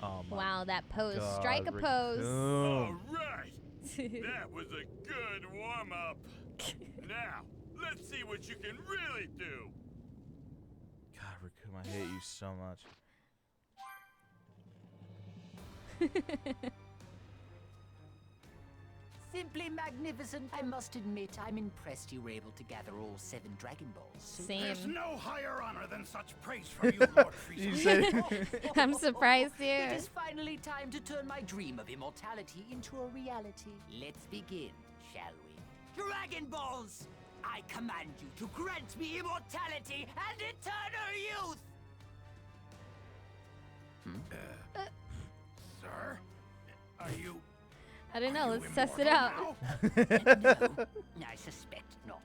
Oh my Wow, that pose. God, Strike a pose. All right. That was a good warm-up. Now, let's see what you can really do. God, Raccoon, I hate you so much. Simply magnificent. I must admit, I'm impressed you were able to gather all 7 Dragon Balls. Same. There's no higher honor than such praise from you, Lord Frieza. I'm surprised too. It is finally time to turn my dream of immortality into a reality. Let's begin, shall we? Dragon Balls! I command you to grant me immortality and eternal youth! Sir, are you... I don't know. are you Let's test it out. immortal No, I suspect not.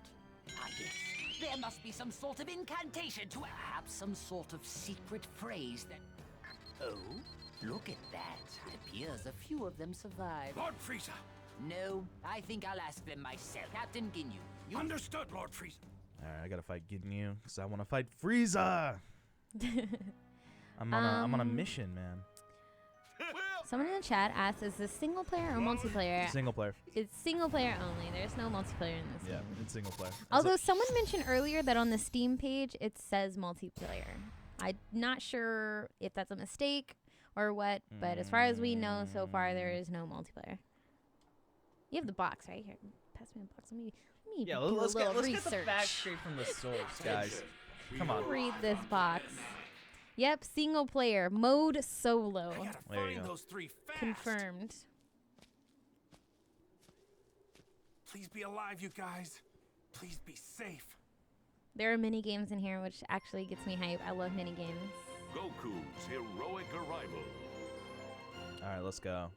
Ah, yes. There must be some sort of incantation to perhaps some sort of secret phrase that... Oh, look at that. It appears a few of them survived. now? Lord Frieza. No, I think I'll ask them myself. Captain Ginyu, you... Understood, Lord Frieza. Alright, I gotta fight Ginyu because I want to fight Frieza. I'm on a mission, man. Someone in the chat asked, is this single player or multiplayer? Single player. It's single player only. There's no multiplayer in this Yeah, game. it's single player. Although someone mentioned earlier that on the Steam page it says multiplayer. I'm not sure if that's a mistake or what, but as far as we know so far, there is no multiplayer. You have the box right here. Pass me the box. Let me Yeah, do let's a little get research. the facts straight from the source, guys. Come on. Read this box. Yep, single player mode solo. I gotta There you find go. those 3 fast. Confirmed. Please be alive, you guys. Please be safe. There are mini games in here, which actually gets me hype. I love mini games. Goku's heroic arrival. All right, let's go.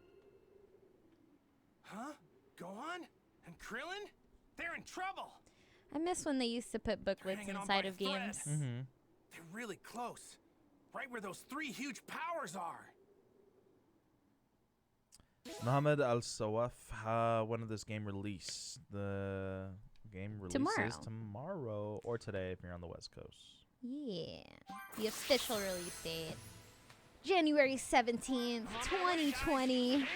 Huh? Gohan? And Krillin? They're in trouble. I miss when they used to put booklets hanging on inside by of a thread. games. Mm-hmm. They're really close. Right where those 3 huge powers are. Mohammed Al Sawaf, when did this game release? The game releases tomorrow or today if you're on the West Coast. Yeah. The official release date. January 17th, 2020. Hang on. Looks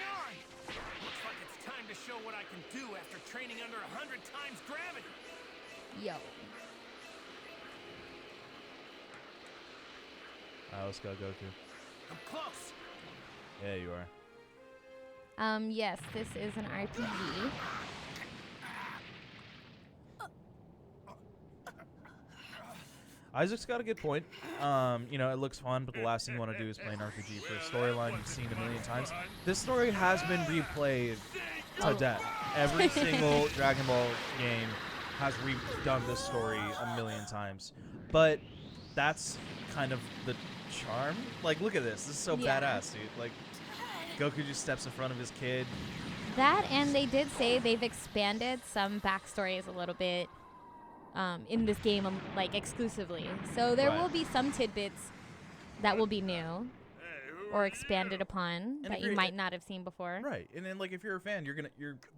like it's time to show what I can do after training under 100 times gravity. Yo. Alright, let's go, Goku. I'm close. Yeah, you are. Yes, this is an RPG. Isaac's got a good point. You know, it looks fun, but the last thing you want to do is play an RPG for a storyline you've seen a million times. This story has been replayed to death. Every single Dragon Ball game has redone this story a million times. But that's kind of the charm. Like, look at this. This is so Yeah. badass, dude. Like, Goku just steps in front of his kid. That, and they did say they've expanded some backstories a little bit in this game, like exclusively. So there Right. will be some tidbits that will be new or expanded upon that if you you're- might not have seen before. Right, and then like if you're a fan, you're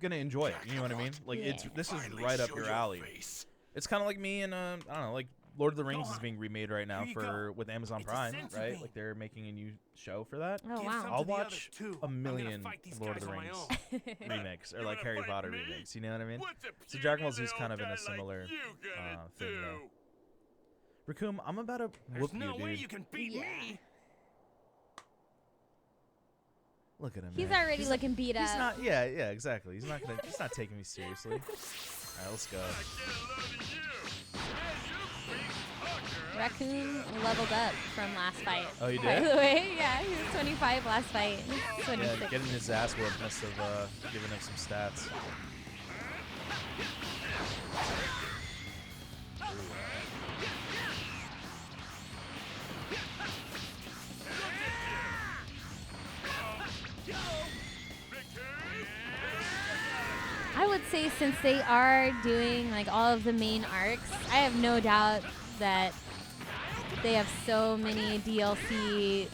gonna enjoy it. You know what I mean? Like Yeah. this is Finally right up show your your alley. face. It's kind of like me and I don't know, like Lord of the Rings is on. being remade right now Here you for go. with Amazon It's a Prime, sense of right? me. Like they're making a new show for that. Oh, Give wow. some to I'll the others, watch too. a I'm gonna million fight these Lord of guys the on my Rings own. remakes or You like wanna Harry fight Potter me? remakes. You know what I mean? What's a So puny Dragon Ball Z is little kind of in guy a similar like you gonna thing do? though. Raccoon, I'm about to There's whoop no you, way dude. you can beat Yeah. me. Look at him. He's man. already looking beat up. He's not. Yeah, exactly. He's not taking me seriously. All right, let's go. Raccoon leveled up from last fight. Oh, you By did? the way, yeah, he was 25 last fight. He's 26. Yeah, getting his ass whooped must have given him some stats. I would say since they are doing like all of the main arcs, I have no doubt that they have so many DLC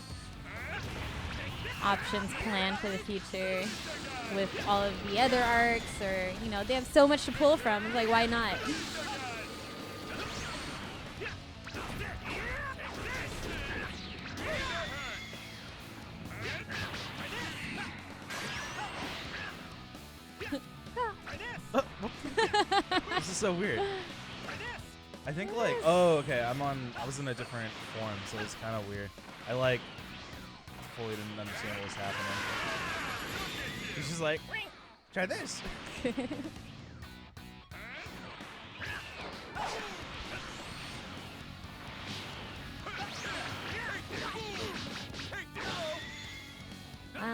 options planned for the future with all of the other arcs, or you know, they have so much to pull from. It's like, why not? This is so weird. I think like, oh, okay, I was in a different form, so it's kind of weird. I like fully didn't understand what was happening. It's just like, try this.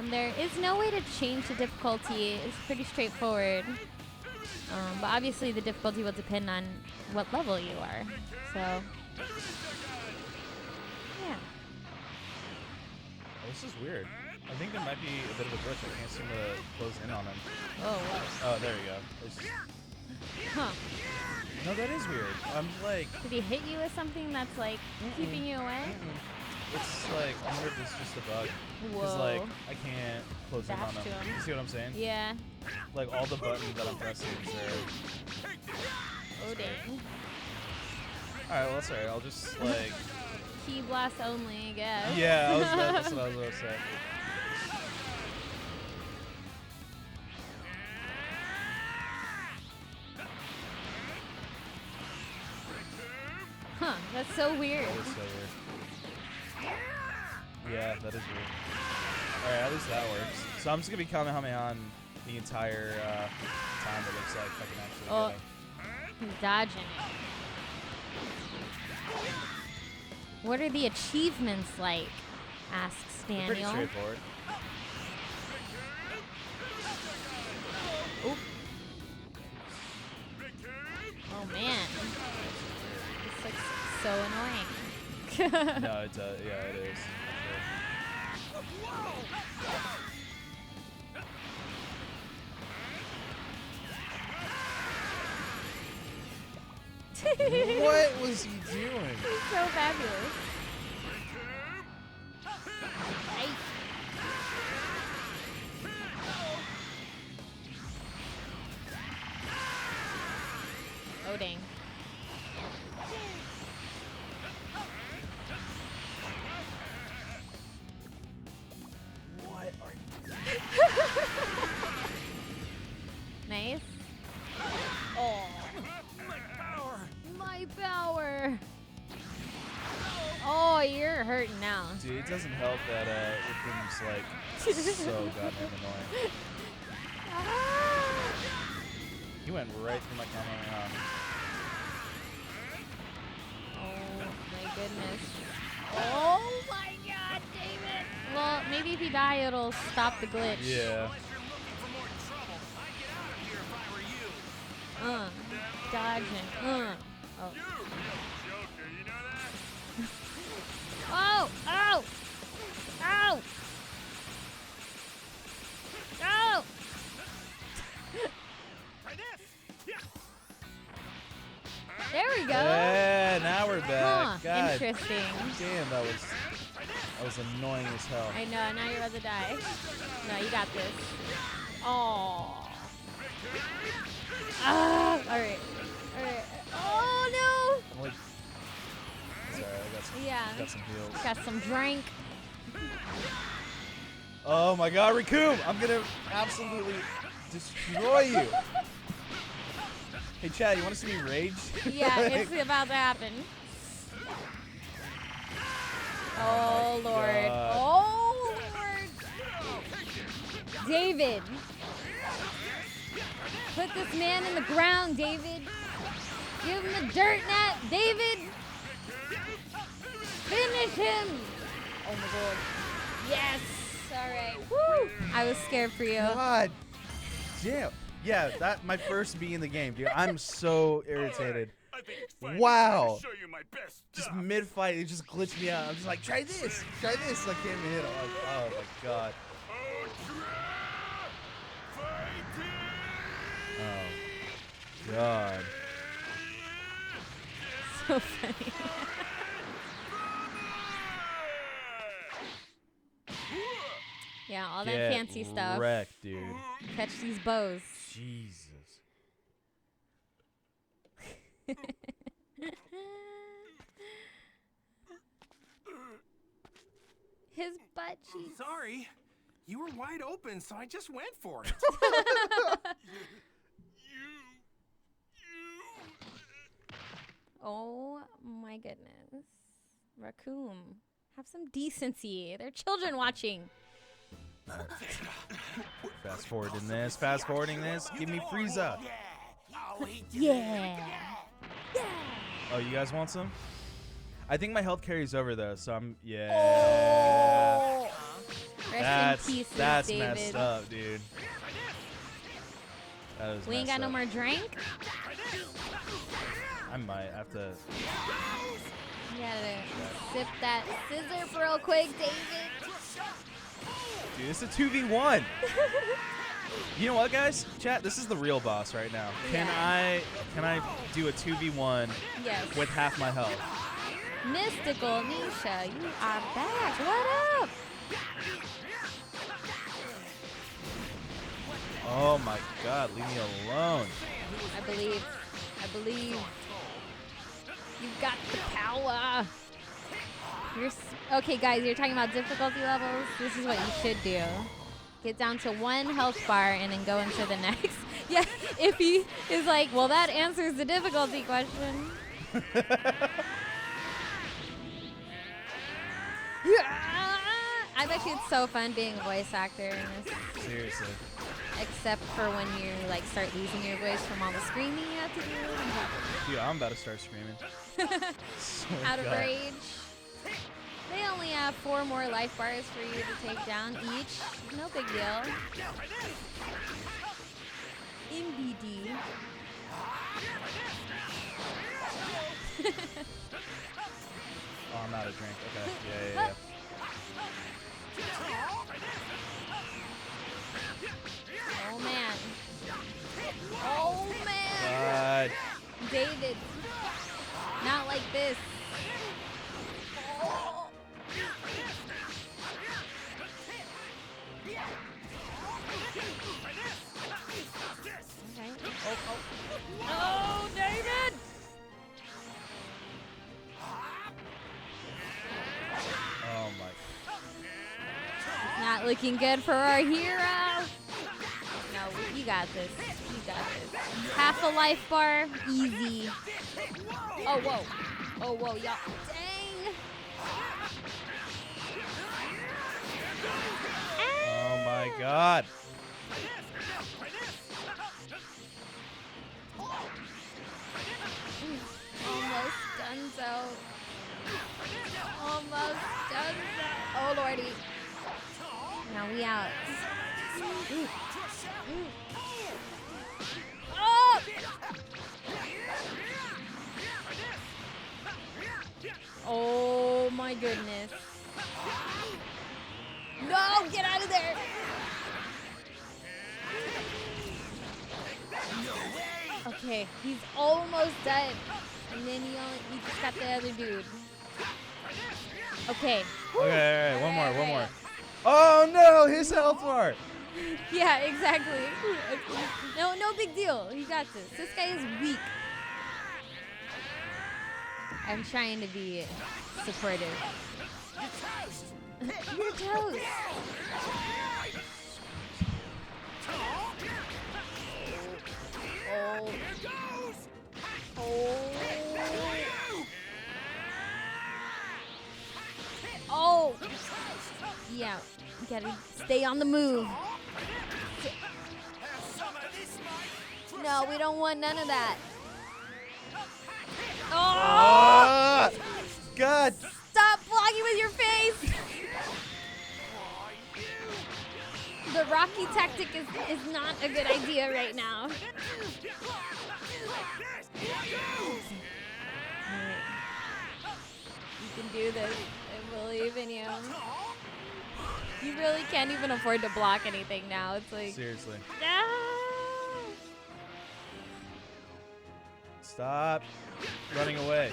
There is no way to change the difficulty. It's pretty straightforward. But obviously the difficulty will depend on what level you are. So, yeah. Oh, this is weird. I think there might be a bit of a glitch. I can't seem to close in on him. Oh, whoa. Oh, there you go. It's just- Huh. no, that is weird. I'm like, Did he hit you with something that's like keeping you away? it's like, I wonder if it's just a bug. Because Whoa. like, I can't close in Dash on to him. him. You see what I'm saying? Yeah. Like all the buttons that I'm pressing are. Oh, dang. Alright, well, that's alright. I'll just like. Key blast only, I guess. Yeah, that's what I was about to say. Huh, that's so weird. That is so weird. Yeah, that is weird. Alright, at least that works. So I'm just gonna be Kamehameha on the entire time, it looks like, if I can actually Oh. get him. He's dodging it. What are the achievements like? Asks They're pretty Daniel. straightforward. Oop. Oh man. This looks so annoying. No, it does. Yeah, it is. What was he doing? He's so fabulous. Right. Oh dang. What are Nice. Oh. My power. Oh, you're hurting now. Dude, it doesn't help that Raccoon's like so goddamn annoying. He went right through my camera. Oh my goodness. Oh my god, David. Well, maybe if you die, it'll stop the glitch. Yeah. Unless you're looking for more trouble, I'd get out of here if I were you. Dodging. Oh. You're a real joker, you know that? Oh! Ah! Yeah, now we're back. Huh, God interesting. damn, that was annoying as hell. I know, now you're about to die. No, you got this. Oh. Ah, alright. Alright. Oh I'm like, sorry, I got some heals. got some drink. Oh my god, Raccoon! I'm gonna absolutely destroy you. Hey Chad, you wanna see me rage? Yeah, it's about to happen. Oh Lord. God. Oh Lord. David. Put this man in the ground, David. Give him the dirt net, David. Finish him. Oh my God. Yes. All right. Woo. I was scared for you. God damn. Yeah, that my first B in the game, dude. I'm so irritated. I think it's finally Wow. time to show you my best Just stuff. mid-fight, it just glitched me out. I'm just like, try this. I can't even hit him. Like, oh my god. Oh god. So funny. Yeah, all that Get fancy stuff. wrecked, dude. Catch these bows. Jesus. His butt cheeks. Sorry. You were wide open, so I just went for it. Oh my goodness. Raccoon, have some decency. They're children watching. Fast forwarding this. Fast forwarding this. Give me Frieza. Yeah. Oh, you guys want some? I think my health carries over though, so I'm Oh. Rest in peace, that's David. messed up, dude. That was We ain't messed got no up. more drink. I might have to. You gotta sip that scissor real quick, David. Dude, it's a 2v1. You know what, guys? Chat, this is the real boss right now. Can I do a 2v1 Yes. with half my health? Mystical Nisha, you are back. What up? Oh my god, leave me alone. I believe. You've got the power. Okay, guys, you're talking about difficulty levels. This is what you should do. Get down to 1 health bar and then go into the next. Yeah, if he is like, well, that answers the difficulty question. I bet you it's so fun being a voice actor in this. Seriously. Except for when you like start losing your voice from all the screaming you have to do. Dude, I'm about to start screaming. Swear Out to of God. rage. They only have 4 more life bars for you to take down each. No big deal. MBD. Oh, I'm out of drink. Okay. Yeah. Oh man. Oh man. God. David. Not like this. Oh. Okay. Oh, David! Oh my. It's not looking good for our hero. No, you got this. You got this. Half a life bar, easy. Oh, whoa. Oh, whoa, y'all. Dang. Oh my God. Almost done so. Almost done so. Oh, Lordy. Now we out. Ooh. Ooh. Oh! Oh my goodness. No, get out of there. Okay, he's almost dead. And then you just got the other dude. Okay. Okay, all right, one more, Alright, one more. alright. Oh no, his health bar. Yeah, exactly. No, no big deal. You got this. This guy is weak. I'm trying to be supportive. You're toast. Oh. Oh. Oh. Yeah, you gotta stay on the move. No, we don't want none of that. Oh! God. Stop blocking with your face. The Rocky tactic is not a good idea right now. Alright. You can do this. I believe in you. You really can't even afford to block anything now. It's like, Seriously. no. Stop running away.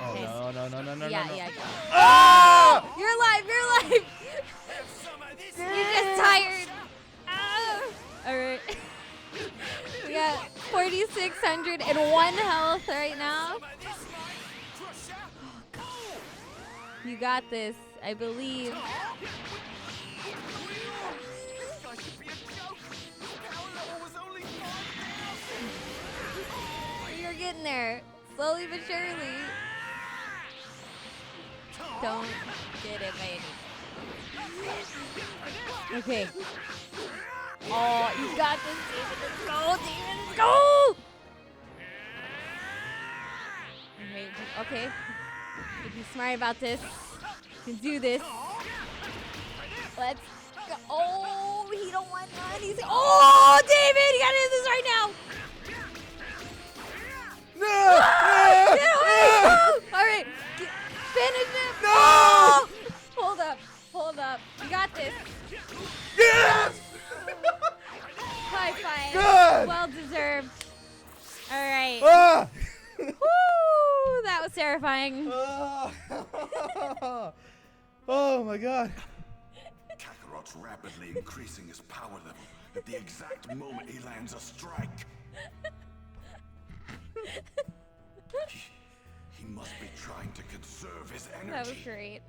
Oh Okay. no, no, no, no, no, Yeah, no, no. yeah. Go. Ah! You're alive. You're alive. You're just tired. Ah. All right. We got 4,601 health right now. You got this, I believe. You're getting there, slowly but surely. Don't get it, baby. Okay. Oh, you got this, David. Let's go, David. Let's go. Okay. Be smart about this. You can do this. Let's go. Oh, he don't want none. He's oh, David, you gotta do this right now. No! Ah, get away! Oh! All right, finish him. No! Oh! Hold up, hold up. You got this. Yes! High five. Good. Well deserved. All right. Ah! Woo! That was terrifying. Oh my God. Kakarot's rapidly increasing his power level at the exact moment he lands a strike. He must be trying to conserve his energy. That was great.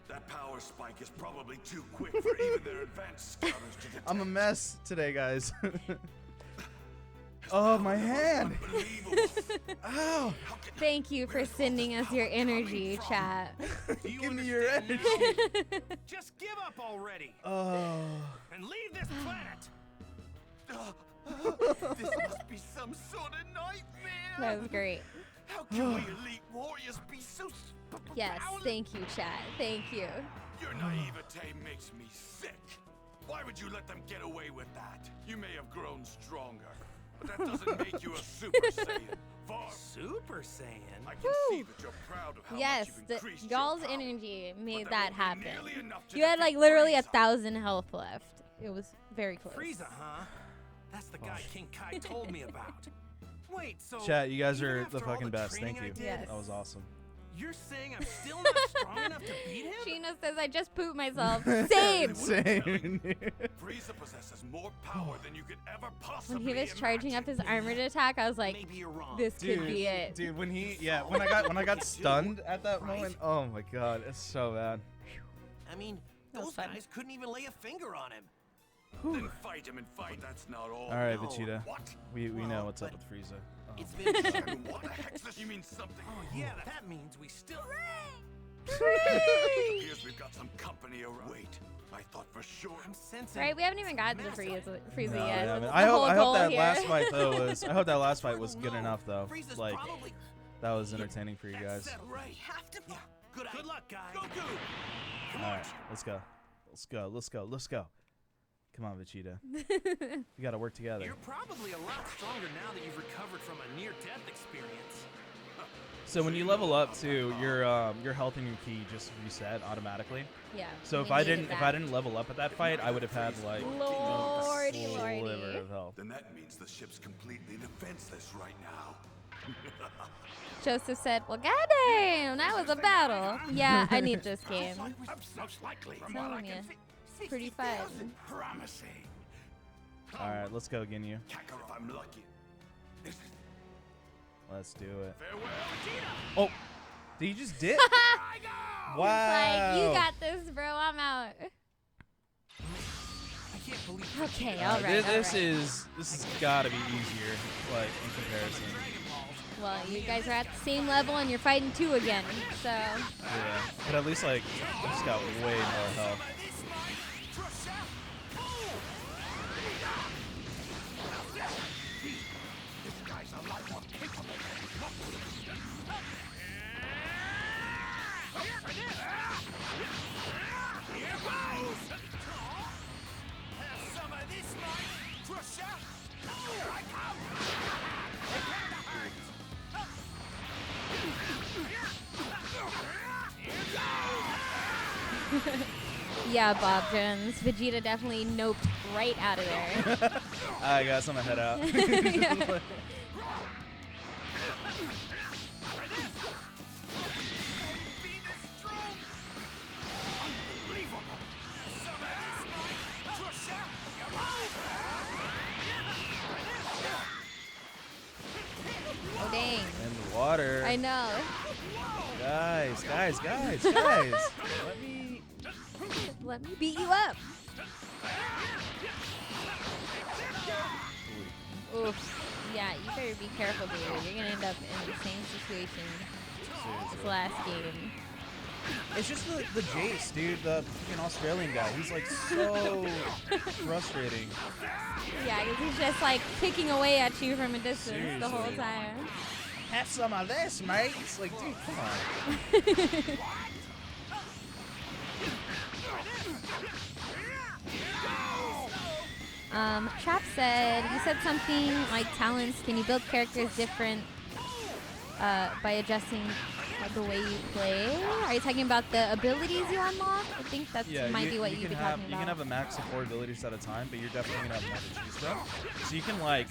That power spike is probably too quick for even their advanced scouters to detect. I'm a mess today, guys. Oh, my hand. Ow. Thank you for sending us your energy, chat. Give me your energy. Just give up already Oh. and leave this planet. This must be some sort of nightmare. That was great. How can we elite warriors be so Yes, thank you, chat. Thank you. Your naivete makes me sick. Why would you let them get away with that? You may have grown stronger, but that doesn't make you a Super Saiyan. Super Saiyan? I can see that you're proud of how Yes, much you've increased y'all's your power. energy made But that won't be happen. nearly enough to You had like defeat literally Frieza. 1,000 health left. It was very close. Frieza, huh? That's the guy King Kai told me about. Wait, so Chat, you guys even are after the all fucking best. training Thank you. I did, Yes. That was awesome. You're saying I'm still not strong enough to beat him? Sheena says I just pooped myself. Same. Same. Frieza possesses more power than you could ever possibly When he was charging up his armored attack, I was like, Maybe you're wrong. this could be it. Dude, when I got stunned at that moment, oh my God, it's so bad. I mean, That was those fun. guys couldn't even lay a finger on him. Then fight him and fight. That's not all. All right, no. Vegeta. What? We know Well, what's up but with Frieza. Oh. It's been And what the heck's this? You mean something? Oh yeah, that means we still. It appears we've got some company around. Wait, I thought for sure. I'm sensing. Right, we haven't even gotten to Frieza No, yet. we That's haven't. the I whole hope goal that here. last fight though was. I hope that last fight was Well, good no. enough though. Frieza's Like probably. that was entertaining for you guys. Right. Have to. Yeah. Good luck, guys. Goku. All right, let's go. Let's go. Let's go. Let's go. Come on, Vegeta. We gotta work together. You're probably a lot stronger now that you've recovered from a near-death experience. So when you level up too, your health and your ki just reset automatically. Yeah. So we if I needed didn't level up at that fight, I would have had like Lordy, a lordy. sliver of health. Then that means the ship's completely defenseless right now. Joseph said, "Well, goddamn, that was a battle." Yeah, I need this game. Most likely, from Telling what I ya. can see, Pretty fun. promising. All right, let's go, Ginyu. Kakarot, if I'm lucky. This is Let's do it. farewell, Vegeta. Oh, did you just dip? I go! Wow. Like, you got this, bro. I'm out. I can't believe Okay, All all right, right. this all right. has got to be easier, like in comparison. Well, you guys are at the same level and you're fighting 2 again. So, Yeah, but at least like I just got way more health. yeah, Bob Jones. Vegeta definitely noped right out of there. I got some head out. Yeah. Oh, dang. In the water. I know. Guys. Let me beat you up. Oof. Yeah, you better be careful, dude. You're gonna end up in the same situation as last game. It's just the Jace, dude, the freaking Australian guy. He's like so frustrating. Yeah, 'cause he's just like kicking away at you from a distance the whole Seriously. time. Have some of this, mate. It's like, dude, come on. Chap said, you said something like talents. Can you build characters different by adjusting the way you play? Are you talking about the abilities you unlock? I think that might be what you'd be talking about. You can have a max of 4 abilities at a time, but you're definitely gonna have more to choose from. So you can like,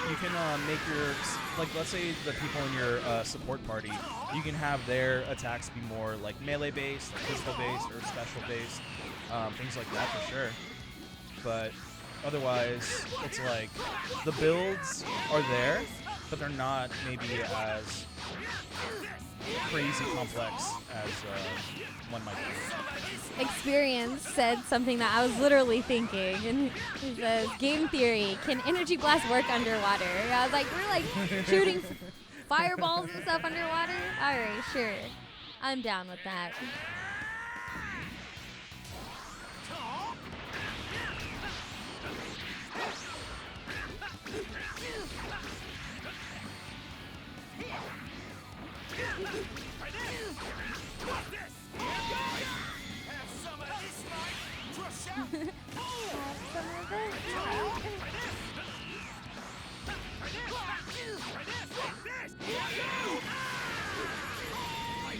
make your let's say the people in your support party, you can have their attacks be more like melee based, physical based, or special based, things like that for sure. But otherwise, it's like the builds are there, but they're not maybe as crazy complex as one might be. Experience said something that I was literally thinking, and he says, game theory, can energy blast work underwater? I was like, we're like shooting fireballs and stuff underwater? Alright, sure. I'm down with that.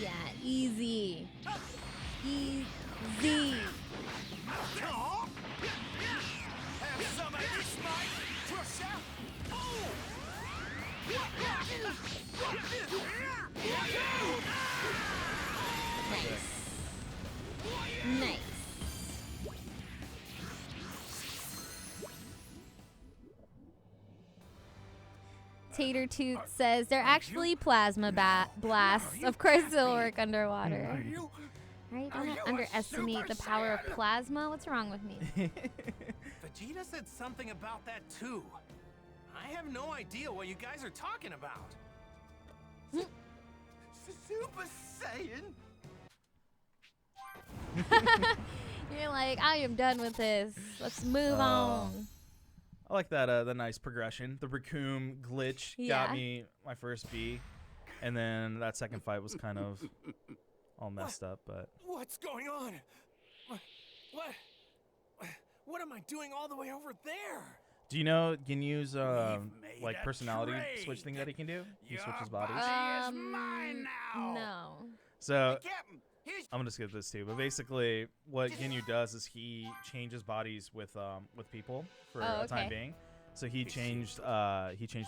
Yeah, easy. Easy. Nice. Nice. Tater Toot says they're actually plasma blasts. Of course they'll work underwater. Right? Don't underestimate the power of plasma. What's wrong with me? Vegeta said something about that too. I have no idea what you guys are talking about. Super Saiyan? You're like, I am done with this. Let's move on. I like that the nice progression. The Raccoon glitch got me my first B, and then that second fight was kind of all messed up. But What's going on? What am I doing all the way over there? Do you know Ginyu's made like a personality trade. switch thing that he can do? He Your switches bodies. body is mine now. No. So Captain, here's I'm gonna skip this too. But basically, what Ginyu does is he changes bodies with people for Oh, a time okay. being. So he changed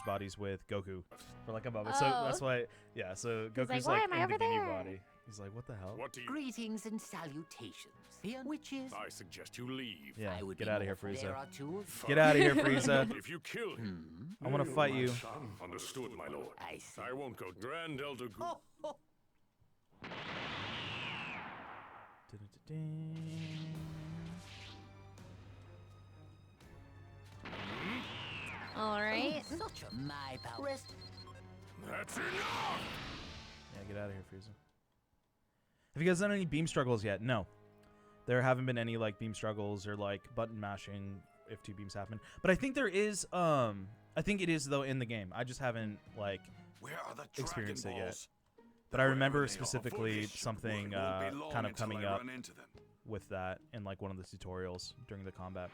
bodies with Goku for like a moment. So Oh. that's why So Goku's like, "Why am I in the over Ginyu there?" body. He's like, what the hell? What do you... Greetings and salutations. Here, witches. I suggest you leave. Yeah, I would get be out of more here, if there Frieza. are two. Get out of here, Frieza. If you kill him, I want to fight My you. son. Understood, my lord. I see. I won't go. Grand Elder Goku. oh, All right. Such a my power. Rest. That's enough. Yeah, get out of here, Frieza. Have you guys done any beam struggles yet? No. There haven't been any like beam struggles or like button mashing if two beams happen. But I think there is I think it is though in the game. I just haven't like Where are the experienced it Dragon yet. Balls? But I Wherever remember they are, specifically focus. something Well, it won't be long kind of until coming I up run into them. with that in like one of the tutorials during the combat.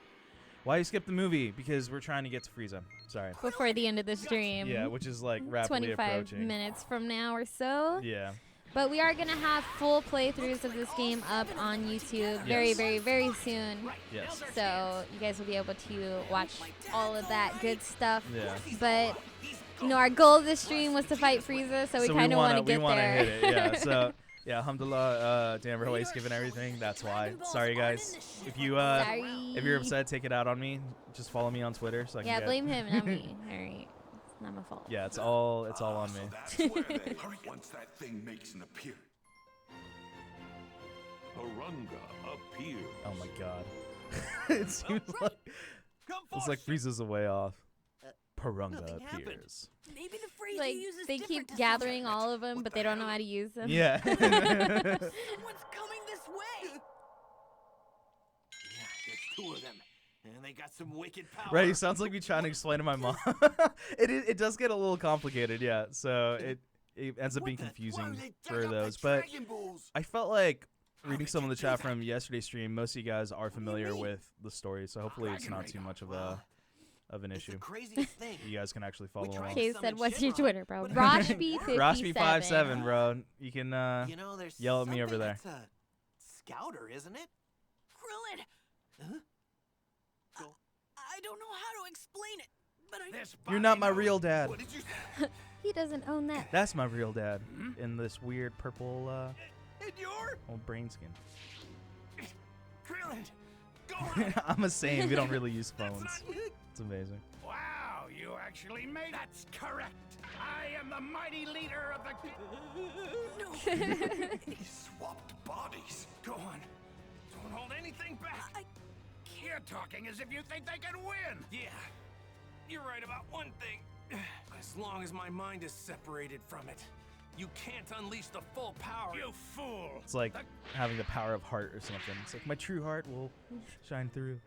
Why you skip the movie? Because we're trying to get to Frieza. Sorry. Before the end of the stream. Yeah, which is like rapidly 25 approaching. minutes from now or so. Yeah. But we are going to have full playthroughs of this game up on YouTube very, Yes. very, very soon. Yes. So you guys will be able to watch all of that good stuff. Yeah. But, you know, our goal of this stream was to fight Frieza, so we kind of want to get we wanna there. hit it, yeah. So, yeah, alhamdulillah, Dan Verway skipping everything. That's why. Sorry, guys. If you Sorry. if you're upset, take it out on me. Just follow me on Twitter so I can Yeah, get blame him, not me. All right. It's not my fault. Yeah, it's all on me. So that's where they hurry once that thing makes an appearance. Harunga appears. Oh my god. It seems like come it's forth, like Frieza's a way off. Parunga nothing happened. appears. Maybe the phrase Like, you use is they different keep to gathering some all of them, but they don't know how to use them. Yeah. What's coming this way? Yeah, there's two of them, and they got some wicked power. Right, he sounds like me trying to explain to my mom. It does get a little complicated, yeah. So it ends up What being the- why confusing would they for dug up the those. But Dragon Balls? I felt like reading did some of you the do chat that? from yesterday's stream, most of you guys are familiar mean? with the story, so hopefully it's not too much of an It's issue. the craziest thing. You guys can actually follow tried along. to- Kay Summon said, "What's your Shinron, Twitter, bro?" but it Roshby57. Roshby57, bro. You can You know, there's yell at me over something there. that's a scouter, isn't it? Krillin, Huh? I don't know how to explain it, but I This You're not body my knows. real dad. What did you say? He doesn't own that. That's my real dad in this weird purple And you're old brain skin. Krillin, go ahead. I'm a Saiyan. We don't really use phones. That's not- It's amazing. Wow, you actually made it. That's correct. I am the mighty leader of the... He swapped bodies. Go on. Don't hold anything back. You're talking as if you think they can win. Yeah, you're right about one thing. As long as my mind is separated from it, you can't unleash the full power. You fool. It's like having the power of heart or something. It's like my true heart will shine through.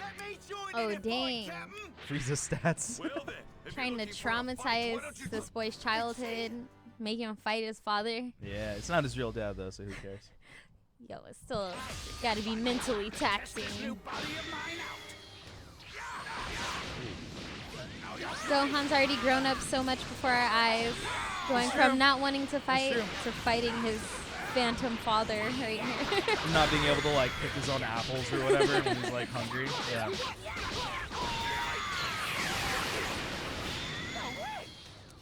Let me join Oh, in, boy, dang. Captain. Frieza stats. Well then, if Trying you're to looking for a fight, traumatize why don't you this boy's childhood, make him fight his father. Yeah, it's not his real dad though, so who cares? Yo, it's still got to be mentally taxing. New body of mine out. Gohan's already grown up so much before our eyes, going from not wanting to fight true. to fighting his phantom father right here. Not being able to like pick his own apples or whatever when he's like hungry. Yeah.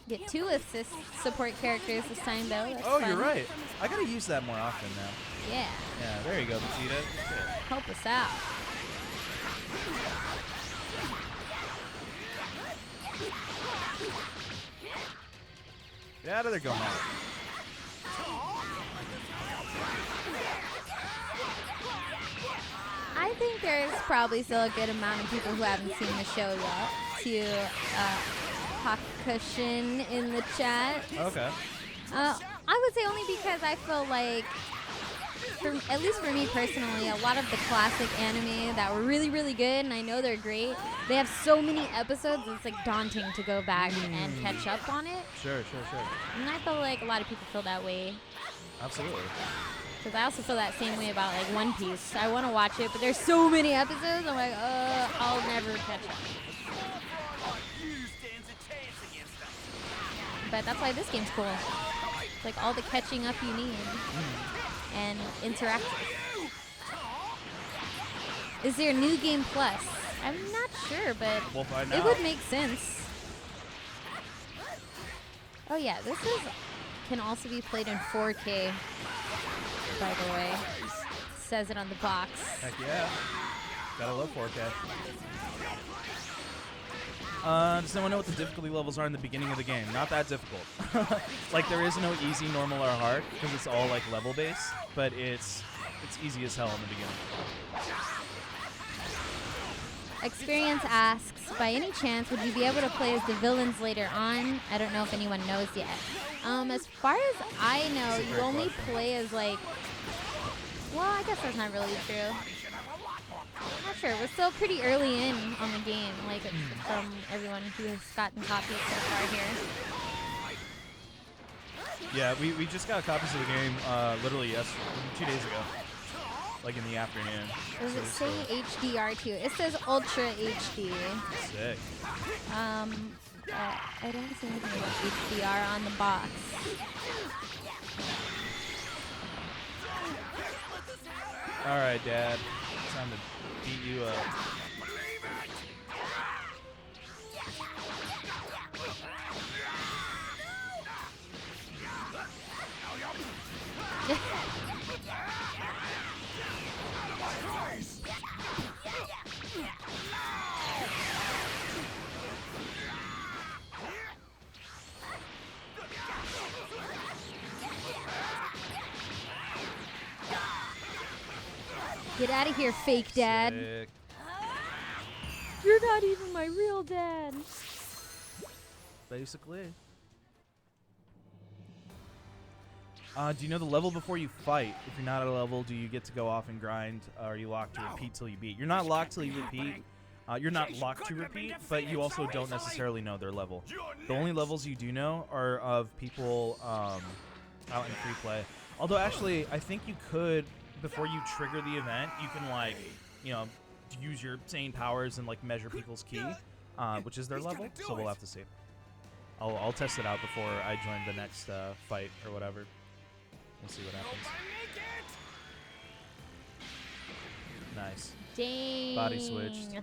Get 2 assist support characters this time though. That's Oh, fun. you're right. I gotta use that more often now. Yeah, Yeah, there you go, Vegeta. Shit. help us out. Get out of there, Gohan. I think there's probably still a good amount of people who haven't seen the show yet. To Hakushin in the chat. Okay. I would say only because I feel like, at least for me personally, a lot of the classic anime that were really, really good, and I know they're great, they have so many episodes, it's like daunting to go back and catch up on it. Sure. And I feel like a lot of people feel that way. Absolutely. Because I also feel that same way about like One Piece. I want to watch it, but there's so many episodes. I'm like, I'll never catch up. But that's why this game's cool. It's like all the catching up you need and interactive. Is there New Game Plus? I'm not sure, but We'll find it out. would make sense. Oh yeah, this can also be played in 4K. By the way, it says it on the box. Heck yeah. Gotta love 4K. Does anyone know what the difficulty levels are in the beginning of the game? Not that difficult. Like there is no easy, normal, or hard because it's all like level based, but it's easy as hell in the beginning. Experience asks, by any chance, would you be able to play as the villains later on? I don't know if anyone knows yet. As far as I know, you only play as like, well, I guess that's not really true. I'm not sure. We're still pretty early in on the game, like from everyone who has gotten copies so far here. Yeah, we just got copies of the game literally 2 days ago, like in the afternoon. Does it say HDR too? It says Ultra HD. Sick. I don't see anything about HDR on the box. All right, Dad. Time to beat you up. Get out of here, fake dad. Sick. You're not even my real dad. Basically. Do you know the level before you fight? If you're not at a level, do you get to go off and grind? Or are you locked to repeat till you beat? You're not locked till you repeat. You're not locked to repeat, but you also don't necessarily know their level. The only levels you do know are of people out in free play. Although, actually, I think you could, before you trigger the event, you can, like, you know, use your Saiyan powers and, like, measure people's ki, which is their level. So we'll have to see. I'll test it out before I join the next fight or whatever. We'll see what happens. Nice. Dang. Body switched.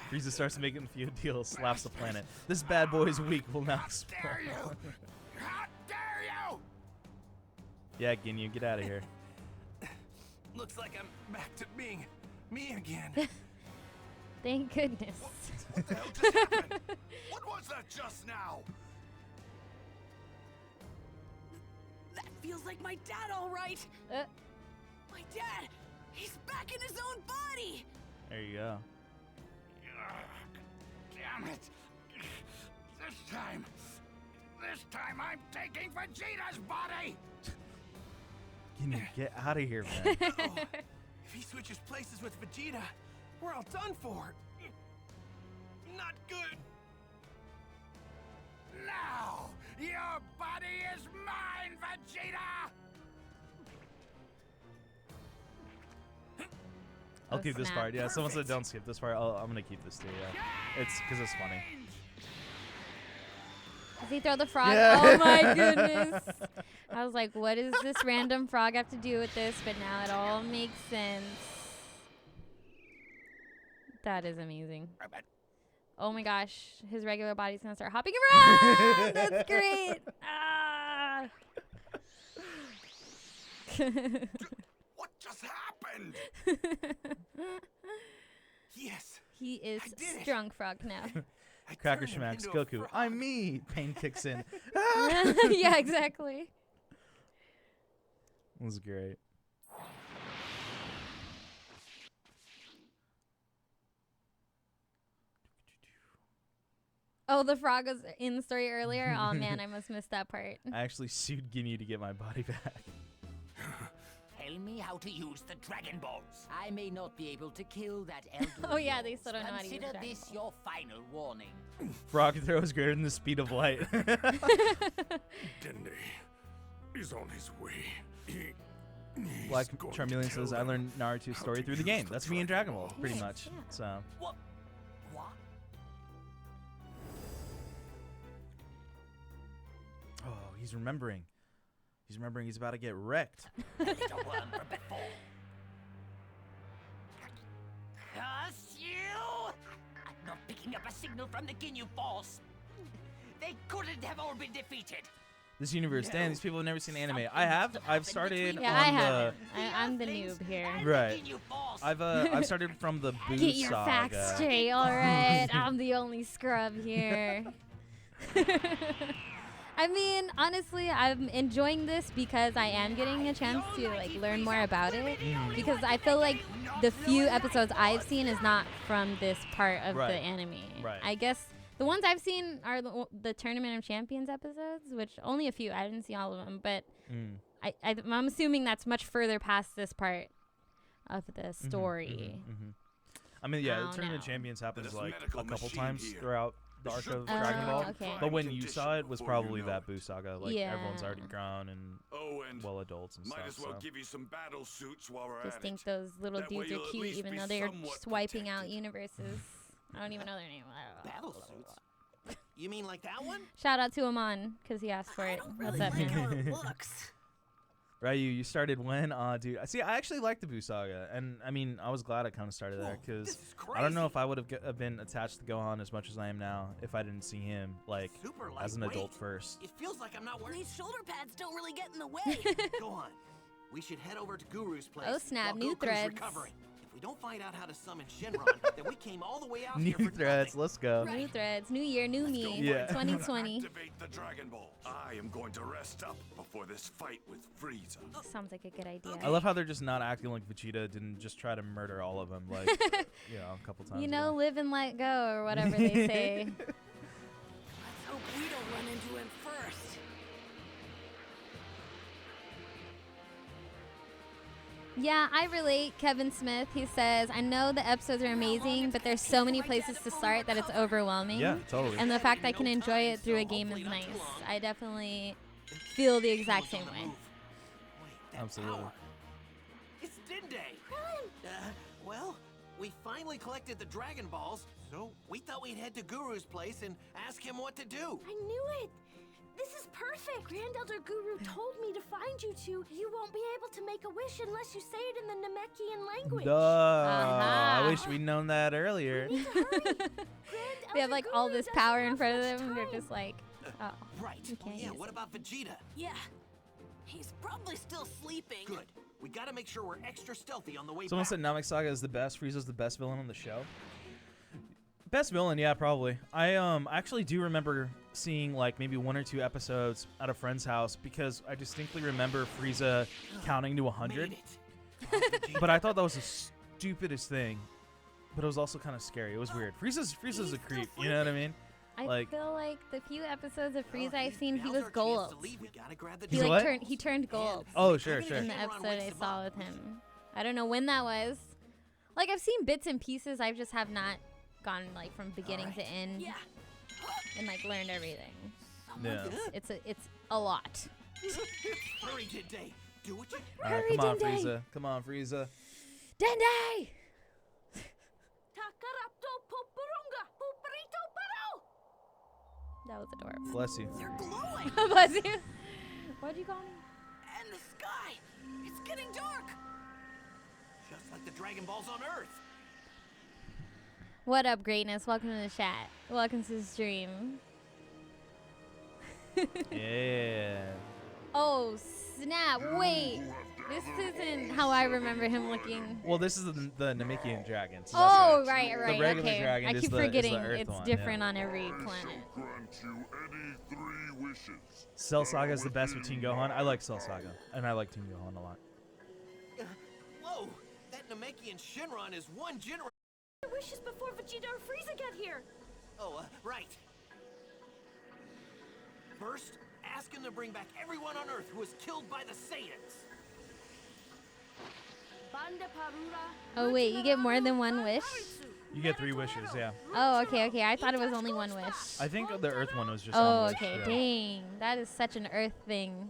Frieza starts making a few deals, slaps the planet. This bad boy is weak, will now explode. Dare you? How dare you? Yeah, Ginyu, get out of here. Looks like I'm back to being me again. Thank goodness. What the hell just happened? What was that just now? That feels like my dad, all right. My dad, he's back in his own body. There you go. Damn it. This time I'm taking Vegeta's body. Ginyu, get out of here, man. If he switches places with Vegeta, we're all done for. Not good. Now, your body is mine, Vegeta. I'll Oh, keep this snap. part. Yeah, someone said don't skip this part. I'm gonna keep this too. Yeah, it's because it's funny. Does he throw the frog? Yeah. Oh my goodness. I was like, what does this random frog have to do with this? But now it all makes sense. That is amazing. Oh my gosh. His regular body's going to start hopping around. That's great. Ah. What just happened? Yes. He is I did it. strong frog now. I Cracker turned him Schmacks, into a Goku. frog. I'm me. Pain kicks in. Yeah, exactly. It was great. Oh, the frog was in the story earlier? Oh, man, I must miss that part. I actually sued Ginyu to get my body back. tell me how to use the Dragon Balls. I may not be able to kill that elder. Oh, yeah, they still don't know how to use Consider Dragon this Balls. your final warning. Rocket throw is greater than the speed of light. Dende is on his way. Like He's going to Charmeleon tell says, I them learned Naruto's how story to through the use game. the That's me in Dragon Ball, pretty Nice, much. yeah. So, What? What? oh, he's remembering. He's remembering he's about to get wrecked. A little worm from before. Curse you! I'm not picking up a signal from the Ginyu Force. They couldn't have all been defeated. This universe, No. damn, these people have never seen anime. Something I have. must have I've happened started between Yeah, on I the. haven't. I'm the Earthlings noob here. and Right. the Ginyu Force. I've started from the Boo Get your saga. facts straight, all right? I'm the only scrub here. I mean, honestly, I'm enjoying this because I am getting a chance to like learn more about it. Because I feel like the few episodes I've seen is not from this part of Right. the anime. Right. I guess the ones I've seen are the Tournament of Champions episodes, which only a few. I didn't see all of them, but Mm. I'm assuming that's much further past this part of the story. I mean, yeah, I the don't Tournament of know. Champions happens This like medical a couple machine times here. throughout the arc should of protect Dragon Ball. you okay. from But when you condition saw it, was before you probably know that it. Boo saga. Like Yeah. everyone's already grown and Oh, and well adults and might stuff. as well So. give you some battle suits while we're Just at think it. those little That way dudes are you'll at cute, least even be though they're somewhat swiping out protected. universes. I don't even know their name. Battle suits? You mean like that one? Shout out to Amon because he asked for it. What's up, man? looks. Ryu, you started when? Dude, see, I actually like the Boo saga, and I mean, I was glad I kind of started there Whoa, because this is I don't know crazy. if I would have been attached to Gohan as much as I am now if I didn't see him like Super as an lightweight. adult first. It feels like I'm not wearing. These shoulder pads don't really get in the way. Go on. We should head over to Guru's place. Oh, snap, while new Goku's threads. recovering. If we don't find out how to summon Shenron, then we came all the way out New here for threads, nothing. let's go. New threads, new year, new me. Yeah. 2020. Activate the Dragon Ball. I am going to rest up before this fight with Frieza. Sounds like a good idea. I love how they're just not acting like Vegeta didn't just try to murder all of them, like you know, a couple times. You know, ago. live and let go, or whatever they say. Let's hope we don't run into him first. Yeah, I relate. Kevin Smith, he says, I know the episodes are amazing, but there's so many places to start that it's overwhelming. Yeah, totally. And the fact I can enjoy it through a game is nice. I definitely feel the exact same way. Wait, that Absolutely. power. It's Dende. Well, we finally collected the Dragon Balls, so we thought we'd head to Guru's place and ask him what to do. I knew it! This is perfect! Grand Elder Guru told me to find you two. You won't be able to make a wish unless you say it in the Namekian language. Duh. Uh-huh. I wish we'd known that earlier. We need to hurry. Grand They have Elder like all Guru this doesn't power in have front of much them, and they're time. just like, oh. Right. You can't Yeah, use what it. about Vegeta? Yeah. He's probably still sleeping. Good. We gotta make sure we're extra stealthy on the way Someone back. said Namek Saga is the best. Frieza's the best villain on the show. Best villain, yeah, probably. I actually do remember seeing like maybe 1 or 2 episodes at a friend's house because I distinctly remember Frieza counting to 100. Made it. But I thought that was the stupidest thing. But it was also kind of scary. It was weird. Frieza's a creep. You know what I mean? I Like- feel like the few episodes of Well, Frieza I've seen, he now's was our chance gold. to leave. We gotta grab the He He's like what? he turned gold Oh, sure, I think sure. in the Shenron episode wakes I him saw up. with him. I don't know when that was. Like I've seen bits and pieces. I just have not gone like from beginning to end Yeah. and like learned everything. Yeah. It's a lot. Hurry, Dende. Do what you. All right, Hurry, come on, Dende. Frieza. Come on, Frieza. Dende! Takarapto Poporunga Poporito Paro! That was adorable. Bless you. They're glowing. Bless you. What'd you call me? And the sky. It's getting dark. Just like the Dragon Balls on Earth. What up, greatness? Welcome to the chat. Welcome to the stream. Yeah. Oh, snap. Wait. This isn't how I remember him looking. Well, this is the Namekian dragon. So that's Oh, right. right. The regular Okay. dragon I is keep the- is the forgetting Earth it's one, different yeah. on every I planet. shall grant you any 3 wishes. Cell Saga is the best with Team Gohan. I like Cell Saga, and I like Team Gohan a lot. Whoa! That Namekian Shenron is one generation. Wishes before Vegeta or Frieza get here. Oh, right. First, ask him to bring back everyone on Earth who was killed by the Saiyans. Oh wait, you get more than one wish? You get 3 wishes, yeah. Oh, okay, okay. I thought it was only one wish. I think the Earth one was just Oh, one wish. okay. Yeah. Dang. That is such an Earth thing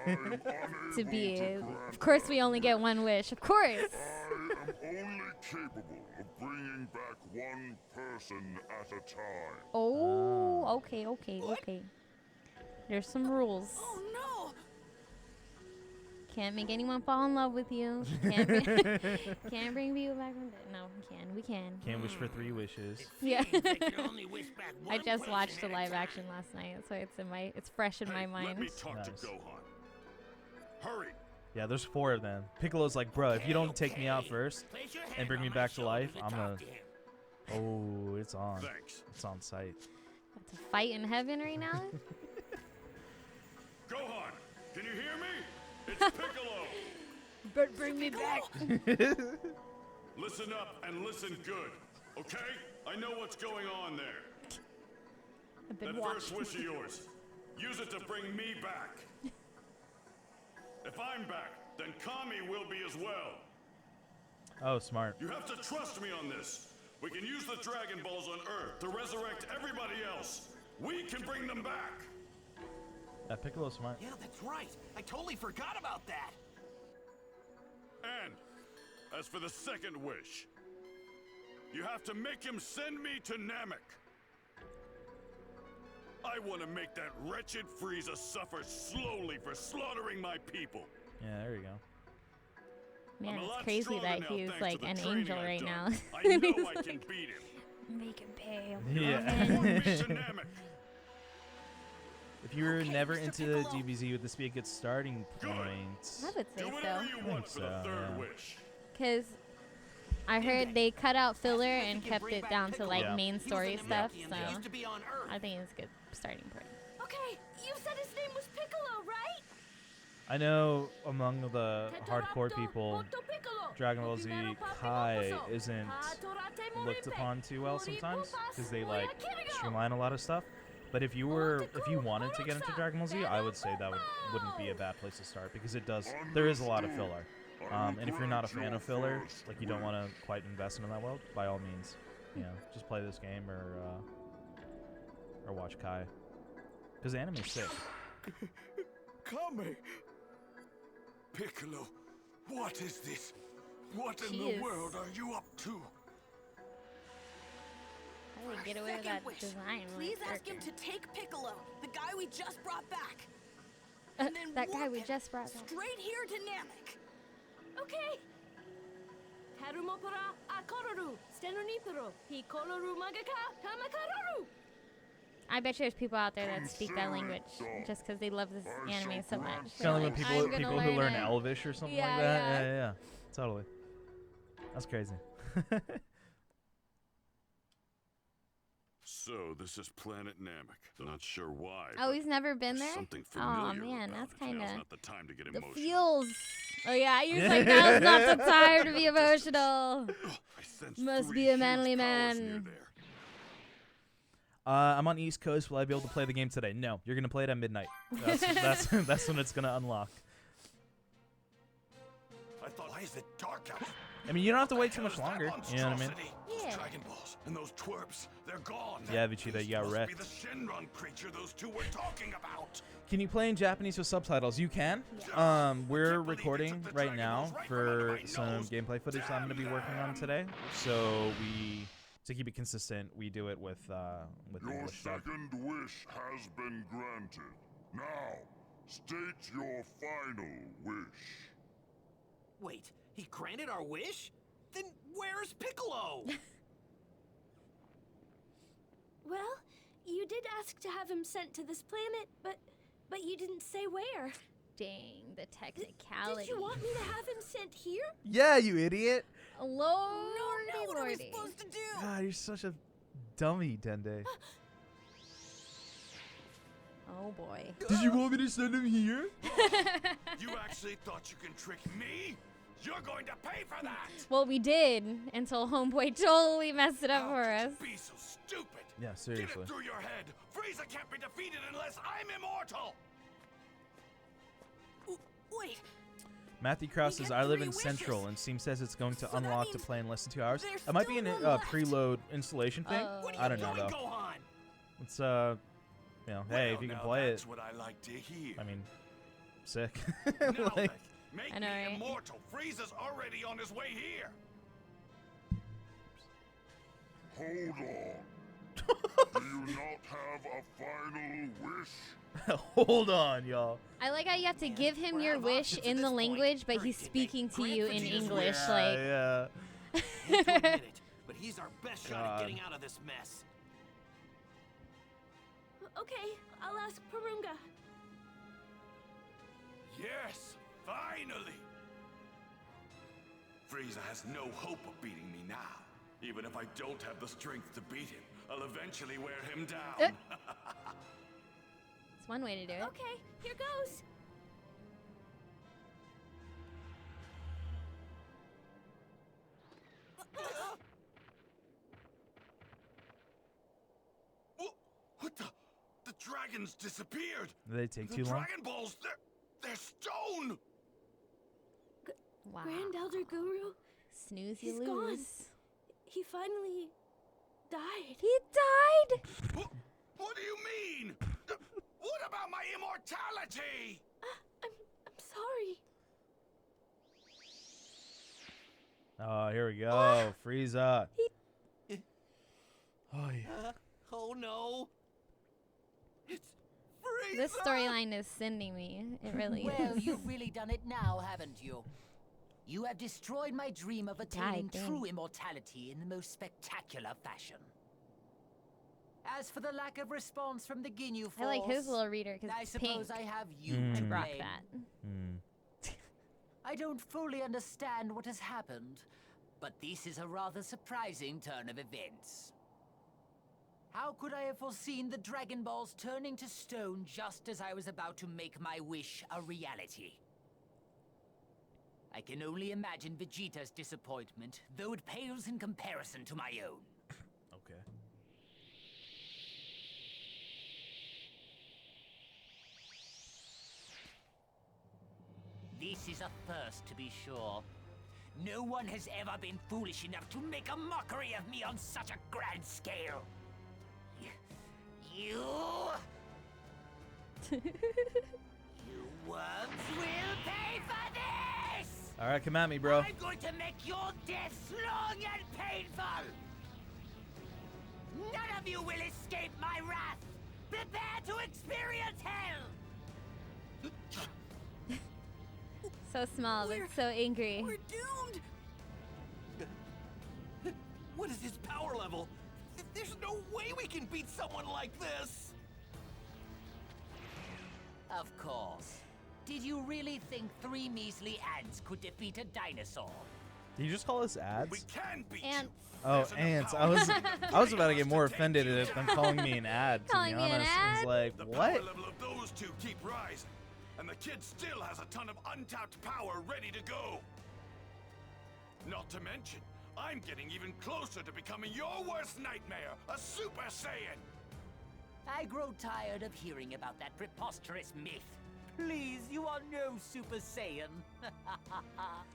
I'm unable to be. grant Of course, we only get one wish. Of course. I am only capable of bringing back one person at a time. Oh, okay, okay, okay. There's some rules. Oh no! Can't make anyone fall in love with you. Can't, can't bring people back from death. No, we can. We can. Can't wish for 3 wishes. Yeah. Seems they can only wish back I one just watched the person at a live time. action last night, so it's fresh in my Let mind. me talk Nice. to Gohan. Hurry. Yeah, there's 4 of them. Piccolo's like, bro, if you don't take me out first Place your and hand bring on me my back to shoulder life, I'm talk gonna. to him. Oh, it's on. Thanks. It's on site. It's a fight in heaven right now. Gohan, can you hear me? It's Piccolo. But bring me back. Listen up and listen good, okay? I know what's going on there. I've been That first watching. wish of yours, use it to bring me back. If I'm back, then Kami will be as well. Oh, smart. You have to trust me on this. We can use the Dragon Balls on Earth to resurrect everybody else. We can bring them back. Yeah, Piccolo's smart. Yeah, that's right. I totally forgot about that. And as for the second wish, you have to make him send me to Namek. I want to make that wretched Frieza suffer slowly for slaughtering my people. Yeah, there you go. Man, I'm a it's lot crazy stronger that now he's thanks like to the an training angel I've right done. now. I know He's I like, can beat him. make him pay. Yeah. Send me to Namek. If you were Okay, never Mr. into the Piccolo. DBZ, would this be a good starting point? I would Do say whatever so. you want for the so, third yeah. wish. Because I heard they cut out filler Ask him if and he can kept bring it back down to like Yeah. main He was story a stuff. Namekian So that used to be on Earth. I think it's a good starting point. Okay, you said his name was Piccolo, right? I know among the hardcore people, Dragon Ball Z Kai isn't looked upon too well sometimes because they like streamline a lot of stuff. But if you wanted to get into Dragon Ball Z, I would say that wouldn't be a bad place to start because there is a lot of filler. And if you're not a fan of filler, like you don't want to quite invest into that world, by all means, just play this game or watch Kai because the anime's sick. Kami! Piccolo, what is this? What in Jeez. the world are you up to? How do they get away with that design? Please Like, ask him to take Piccolo, the guy we just brought back. Uh, And then that guy warp we him just brought back. straight here to Namek. Okay. Tarumopara akororu, stenonipero, hikoloru magaka, tamakararu. I bet you there's people out there that speak that language just because they love this anime so much. They're Kind of like, like "I'm gonna people who learn it." Elvish or something Yeah, like that. yeah. Yeah, totally. That's crazy. So, this is Planet Namek. Not sure why. Oh, but he's never been there's there? Something Oh familiar man, about that's it. kind Now's of not the time to get the emotional. feels. Oh yeah, he was like, now's not the time to be emotional. I sense Must 3 be a huge manly powers near man. there. I'm on East Coast. Will I be able to play the game today? No, you're gonna play it at midnight. That's when it's gonna unlock. I thought, why is it dark out? I mean, you don't have to wait too Hell much is that longer. You know what I mean? monstrosity? Yeah. Those Dragon Balls and those twerps, they're gone. Yeah, Vegeta, you got Must wrecked. be the Shenron creature those two were talking about. Can you play in Japanese with subtitles? You can. We're recording right now for some gameplay footage that I'm gonna be working on today. So to keep it consistent, we do it with Your English dub. second wish has been granted. Now, state your final wish. Wait, he granted our wish? Then where's Piccolo? Well, you did ask to have him sent to this planet, but you didn't say where. Dang, the Did technicality. you want me to have him sent here? Yeah, you idiot. Lordy, What are we lordy. supposed to do? God, you're such a dummy, Dende. Oh boy. Did you want me to send him here? You actually thought you can trick me? You're going to pay for that! Well, we did until Homeboy totally messed it up How for could us. you be so stupid? Yeah, Get seriously. it through your head! Frieza can't be defeated unless I'm immortal! Wait, Matthew Krause says, I live in Central, and Steam says it's going to unlock to play in less than 2 hours. It might be a preload installation thing. I don't know, though. It's, you know, hey, if you can play it. That's what I like to hear. I mean, sick. Now like, then, make I know, me right? immortal. Frieza's already on his way here. Hold on. Do you not have a final wish? hold on, y'all. I like how you have to give him we're your out of wish options in at the this point. language, but Hurry, he's kid, speaking to grant you in Vegeta's English. Yeah, Like, yeah. Hate to admit it, but he's our best shot God. at getting out of this mess. Okay, I'll ask Purunga. Yes, finally. Frieza has no hope of beating me now. Even if I don't have the strength to beat him, I'll eventually wear him down. it's one way to do it. Okay, here goes. What the? The dragons disappeared. Did they take The too long? Dragon Balls, they're stone. Wow. Grand Elder Guru, Snooze, you he's lose. gone. He finally died. He died. What do you mean? What about my immortality? I'm sorry. Oh, here we go. Frieza. Oh, yeah. Oh no. It's Frieza. This storyline is sending me. It really Well, is. you've really done it now, haven't you? You have destroyed my dream of attaining dang. true immortality in the most spectacular fashion. As for the lack of response from the Ginyu Force, I like his little reader because I it's suppose pink. I have you Mm. to I'd rock blame. that. Hmm. I don't fully understand what has happened, but this is a rather surprising turn of events. How could I have foreseen the Dragon Balls turning to stone just as I was about to make my wish a reality? I can only imagine Vegeta's disappointment, though it pales in comparison to my own. Okay. This is a first, to be sure. No one has ever been foolish enough to make a mockery of me on such a grand scale. You... you worms will pay for this! All right, come at me, bro. I'm going to make your deaths long and painful! None of you will escape my wrath! Prepare to experience hell! So small, but so angry. We're doomed. What is his power level? There's no way we can beat someone like this. Of course. Did you really think 3 measly ants could defeat a dinosaur? Did you just call us We ads? can beat Ants. Oh, There's enough ants. power I was in I was about to us get more take offended you at them calling me an ad, to Calling be me an honest. I ad? was like, The what? power level of those two keep rising, and the kid still has a ton of untapped power ready to go. Not to mention, I'm getting even closer to becoming your worst nightmare, a Super Saiyan. I grow tired of hearing about that preposterous myth. Please, you are no Super Saiyan.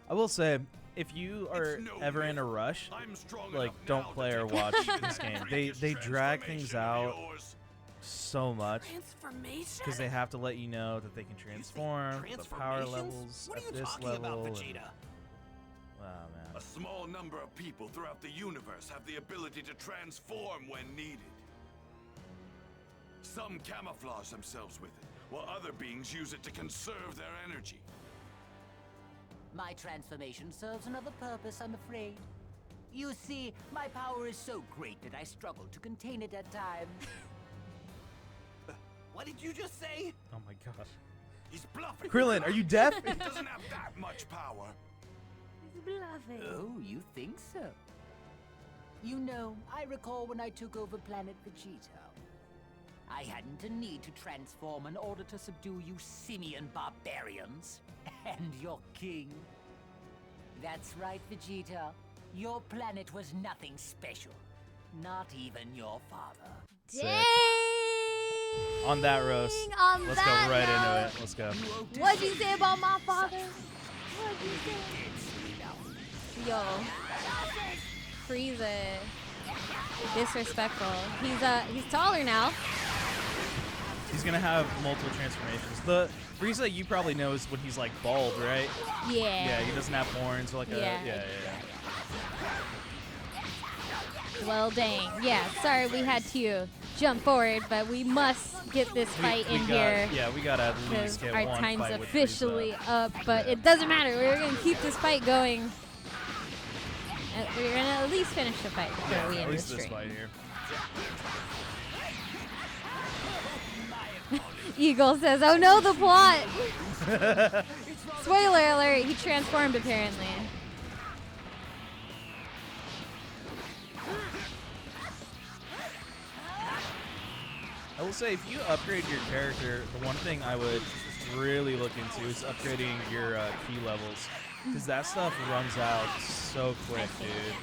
I will say, if you are It's no ever in a myth. rush, I'm strong like, enough don't now to play or take watch even this that game. freakish They drag things transformation of out yours. so much Transformation? because they have to let you know that they can transform, the power Transformations? levels What are you at this talking level. about, and- Vegeta? Wow, man. A small number of people throughout the universe have the ability to transform when needed. Some camouflage themselves with it, while other beings use it to conserve their energy. My transformation serves another purpose, I'm afraid. You see, my power is so great that I struggle to contain it at times. What did you just say? Oh my gosh. He's bluffing. Krillin, are you deaf? He doesn't have that much power. Bluffing. Oh, you think so? You know, I recall when I took over planet Vegeta. I hadn't a need to transform in order to subdue you simian barbarians. And your king. That's right, Vegeta. Your planet was nothing special. Not even your father. Dang! On that roast, On let's that go right note. into it. Let's go. What'd you say about my father? Yo. Frieza. Disrespectful. He's taller now. He's gonna have multiple transformations. The Frieza you probably know is when he's like bald, right? Yeah. Yeah, he doesn't have horns or like yeah. Well, dang. Yeah, sorry we had to jump forward, but we must get this fight in here. Yeah, we gotta at least get our one time's fight with officially Frieza. up, but it doesn't matter. We're gonna keep this fight going. We're gonna at least finish the fight before we At end the least this stream. fight here. Eagle says, "Oh no, the plot!" Spoiler alert: he transformed apparently. I will say, if you upgrade your character, the one thing I would really look into is upgrading your key levels, because that stuff runs out so quick, dude.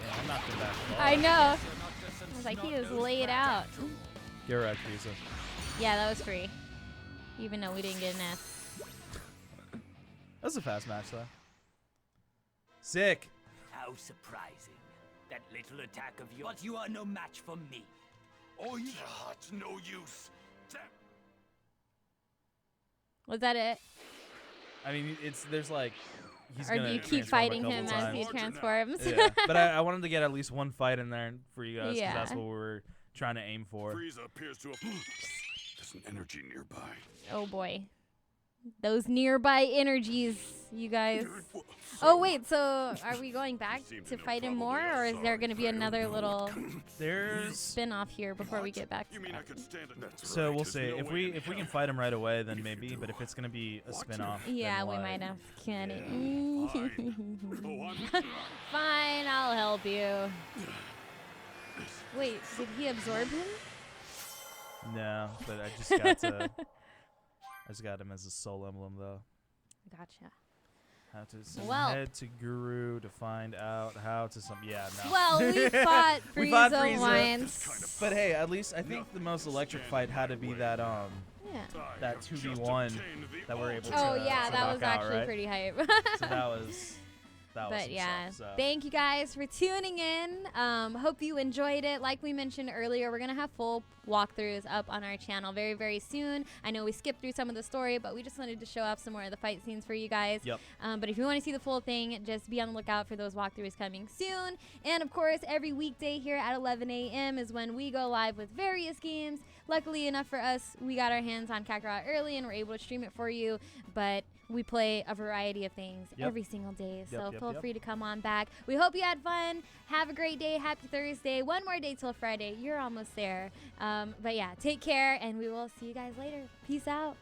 Yeah, I'm not good at that. I know. I was like, he was laid out. You're right, Frieza. Yeah, that was free. Even though we didn't get an F. That was a fast match, though. Sick. How surprising. That little attack of yours. But you are no match for me. Oh, it's no use. Was that it? I mean, there's like, he's Or gonna do you keep transform a fighting couple him times. as he transforms? Yeah, but I wanted to get at least one fight in there for you guys, because Yeah. that's what we're trying to aim for. Frieza appears to have. There's an energy nearby. Oh boy. Those nearby energies, you guys. Oh wait, so are we going back to fight him more, or is there going to be another little There's spin-off here before we get back to You mean I that? could stand it? so we'll see if we can fight him right away, then maybe. But if it's gonna be a spin-off, Yeah, then we what? might have to cut it. Oh, Fine, I'll help you. Wait, did he absorb him? No, but I just got him as a soul emblem though. Gotcha. Have to send Well. head to Guru to find out how to yeah, no. Well, we fought We fought Frieza Frieza. once. But hey, at least I think the most electric fight had to be that Yeah. that 2v1 that we're able to Oh yeah, to that knock was out, actually right? pretty hype. So that was But some yeah, stuff, so. thank you guys for tuning in. Hope you enjoyed it. Like we mentioned earlier, we're gonna have full walkthroughs up on our channel very, very soon. I know we skipped through some of the story, but we just wanted to show off some more of the fight scenes for you guys. Yep. But if you want to see the full thing, just be on the lookout for those walkthroughs coming soon. And of course, every weekday here at 11 a.m. is when we go live with various games. Luckily enough for us, we got our hands on Kakarot early and we're able to stream it for you. But we play a variety of things every single day, so feel free to come on back. We hope you had fun. Have a great day. Happy Thursday. One more day till Friday. You're almost there. But yeah, take care, and we will see you guys later. Peace out.